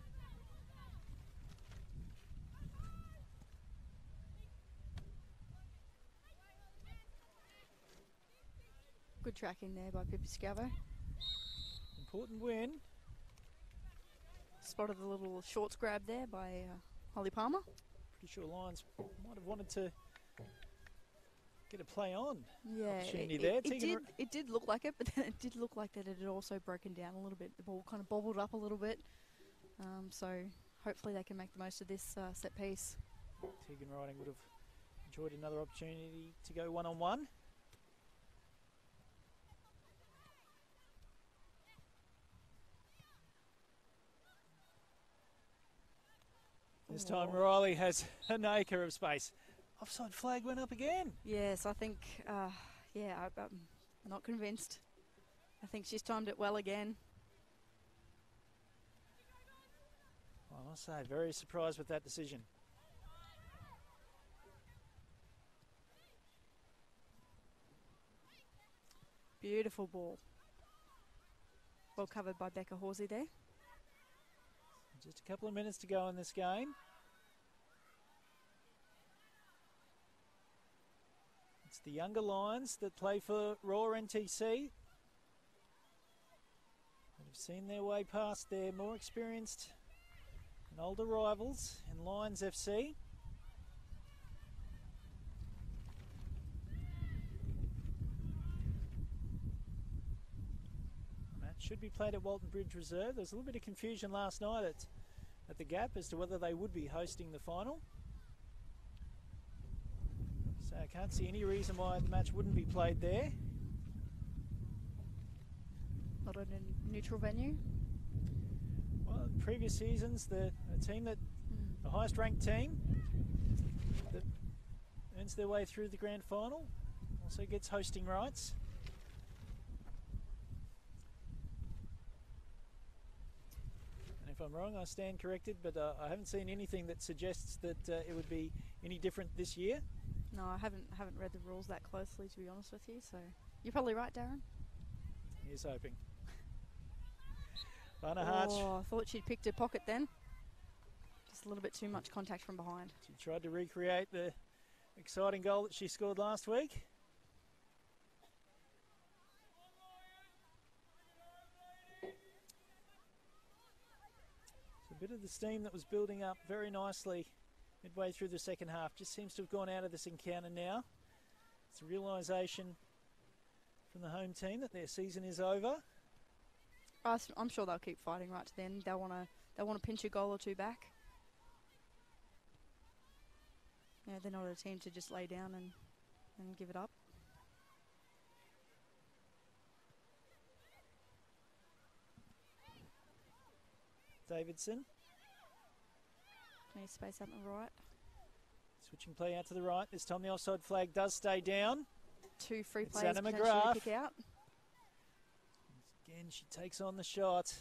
Good tracking there by Pippa Scavo. Important win. Spotted the little shorts grab there by Holly Palmer. Pretty sure Lions might have wanted to get a play on. Yeah, it did look like it, but then it did look like that it had also broken down a little bit. The ball kind of bobbled up a little bit. So hopefully they can make the most of this set piece. Tegan Riding would have enjoyed another opportunity to go one-on-one. This time Riley has an acre of space. Offside flag went up again. Yes, I think, I'm not convinced. I think she's timed it well again. I must say, very surprised with that decision. Beautiful ball. Well covered by Becca Horsey there. Just a couple of minutes to go in this game. It's the younger Lions that play for Roar NTC. That have seen their way past their more experienced and older rivals in Lions FC. Match should be played at Walton Bridge Reserve. There was a little bit of confusion last night at the Gap as to whether they would be hosting the final. So I can't see any reason why the match wouldn't be played there. Not on a neutral venue? Well, in previous seasons, the highest ranked team that earns their way through the grand final also gets hosting rights. And if I'm wrong, I stand corrected, but I haven't seen anything that suggests that it would be any different this year. No, I haven't read the rules that closely, to be honest with you, so you're probably right, Darren. Here's hoping. Barnhart. Oh, I thought she'd picked her pocket then. Just a little bit too much contact from behind. She tried to recreate the exciting goal that she scored last week. So a bit of the steam that was building up very nicely midway through the second half just seems to have gone out of this encounter now. It's a realisation from the home team that their season is over. I'm sure they'll keep fighting right to the end. They'll want to pinch a goal or two back. Yeah, they're not a team to just lay down and give it up. Davidson. Plenty of space out on the right. Switching play out to the right. This time the offside flag does stay down. 2 free It's players Anna potentially McGrath. kick out. Again, she takes on the shot.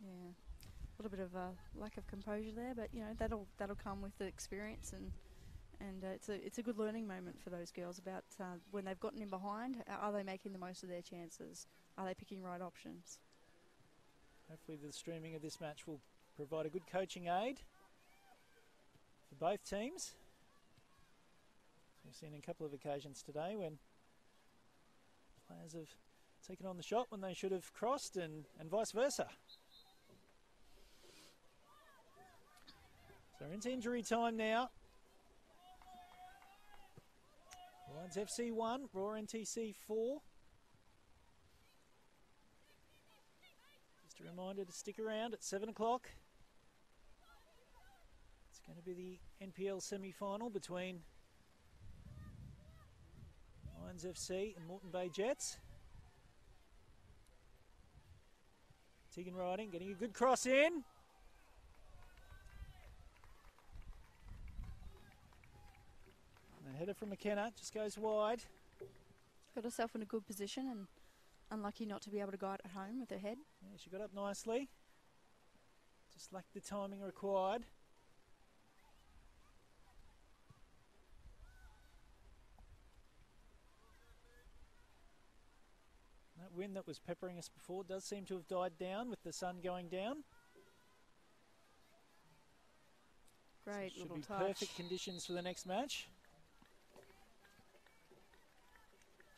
Yeah, a little bit of a lack of composure there, but you know that'll come with the experience, and it's a good learning moment for those girls about when they've gotten in behind. Are they making the most of their chances? Are they picking right options? Hopefully the streaming of this match will provide a good coaching aid for both teams. We've seen a couple of occasions today when players have taken on the shot when they should have crossed, and vice versa. So we're into injury time now. Lions FC 1, Raw NTC 4. Just a reminder to stick around at 7 o'clock. It's going to be the NPL semi-final between Lions FC and Moreton Bay Jets. Tegan Riding getting a good cross in. And a header from McKenna just goes wide. Got herself in a good position and unlucky not to be able to guide at home with her head. Yeah, she got up nicely. Just lacked the timing required. That wind that was peppering us before does seem to have died down with the sun going down. Great so little should be touch. perfect conditions for the next match.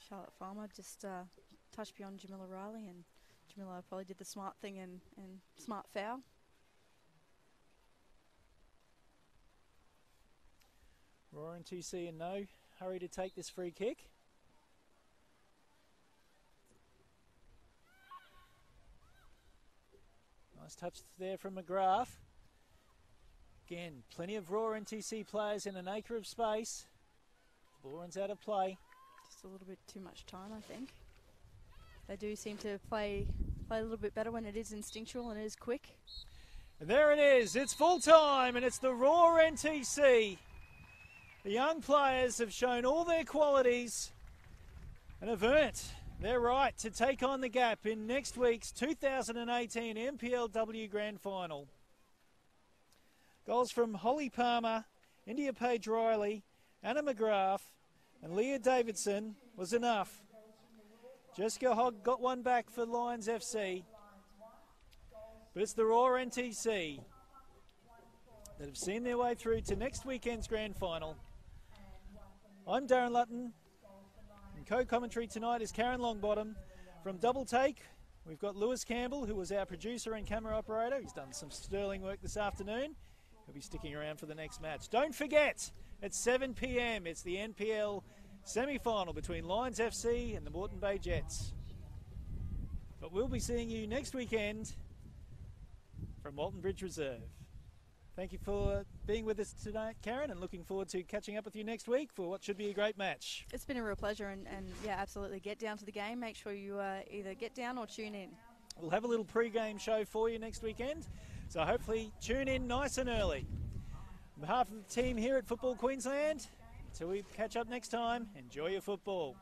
Charlotte Farmer just touched beyond Jamila Riley, and Jamila probably did the smart thing and smart foul. Raw and TC in no hurry to take this free kick. Nice touch there from McGrath. Again, plenty of Raw NTC players in an acre of space. The ball runs out of play. Just a little bit too much time, I think. They do seem to play a little bit better when it is instinctual and it is quick. And there it is. It's full time, and it's the Raw NTC. The young players have shown all their qualities and have earned their right to take on the Gap in next week's 2018 NPLW Grand Final. Goals from Holly Palmer, India Page Riley, Anna McGrath and Leah Davidson was enough. Jessica Hogg got one back for Lions FC. But it's the Raw NTC that have seen their way through to next weekend's Grand Final. I'm Darren Lutton. And co-commentary tonight is Karen Longbottom. From Double Take, we've got Lewis Campbell, who was our producer and camera operator. He's done some sterling work this afternoon. He'll be sticking around for the next match. Don't forget, at 7 p.m, it's the NPL semi-final between Lions FC and the Moreton Bay Jets. But we'll be seeing you next weekend from Walton Bridge Reserve. Thank you for being with us tonight, Karen, and looking forward to catching up with you next week for what should be a great match. It's been a real pleasure, and yeah, absolutely. Get down to the game. Make sure you either get down or tune in. We'll have a little pre-game show for you next weekend, so hopefully tune in nice and early. On behalf of the team here at Football Queensland, until we catch up next time, enjoy your football.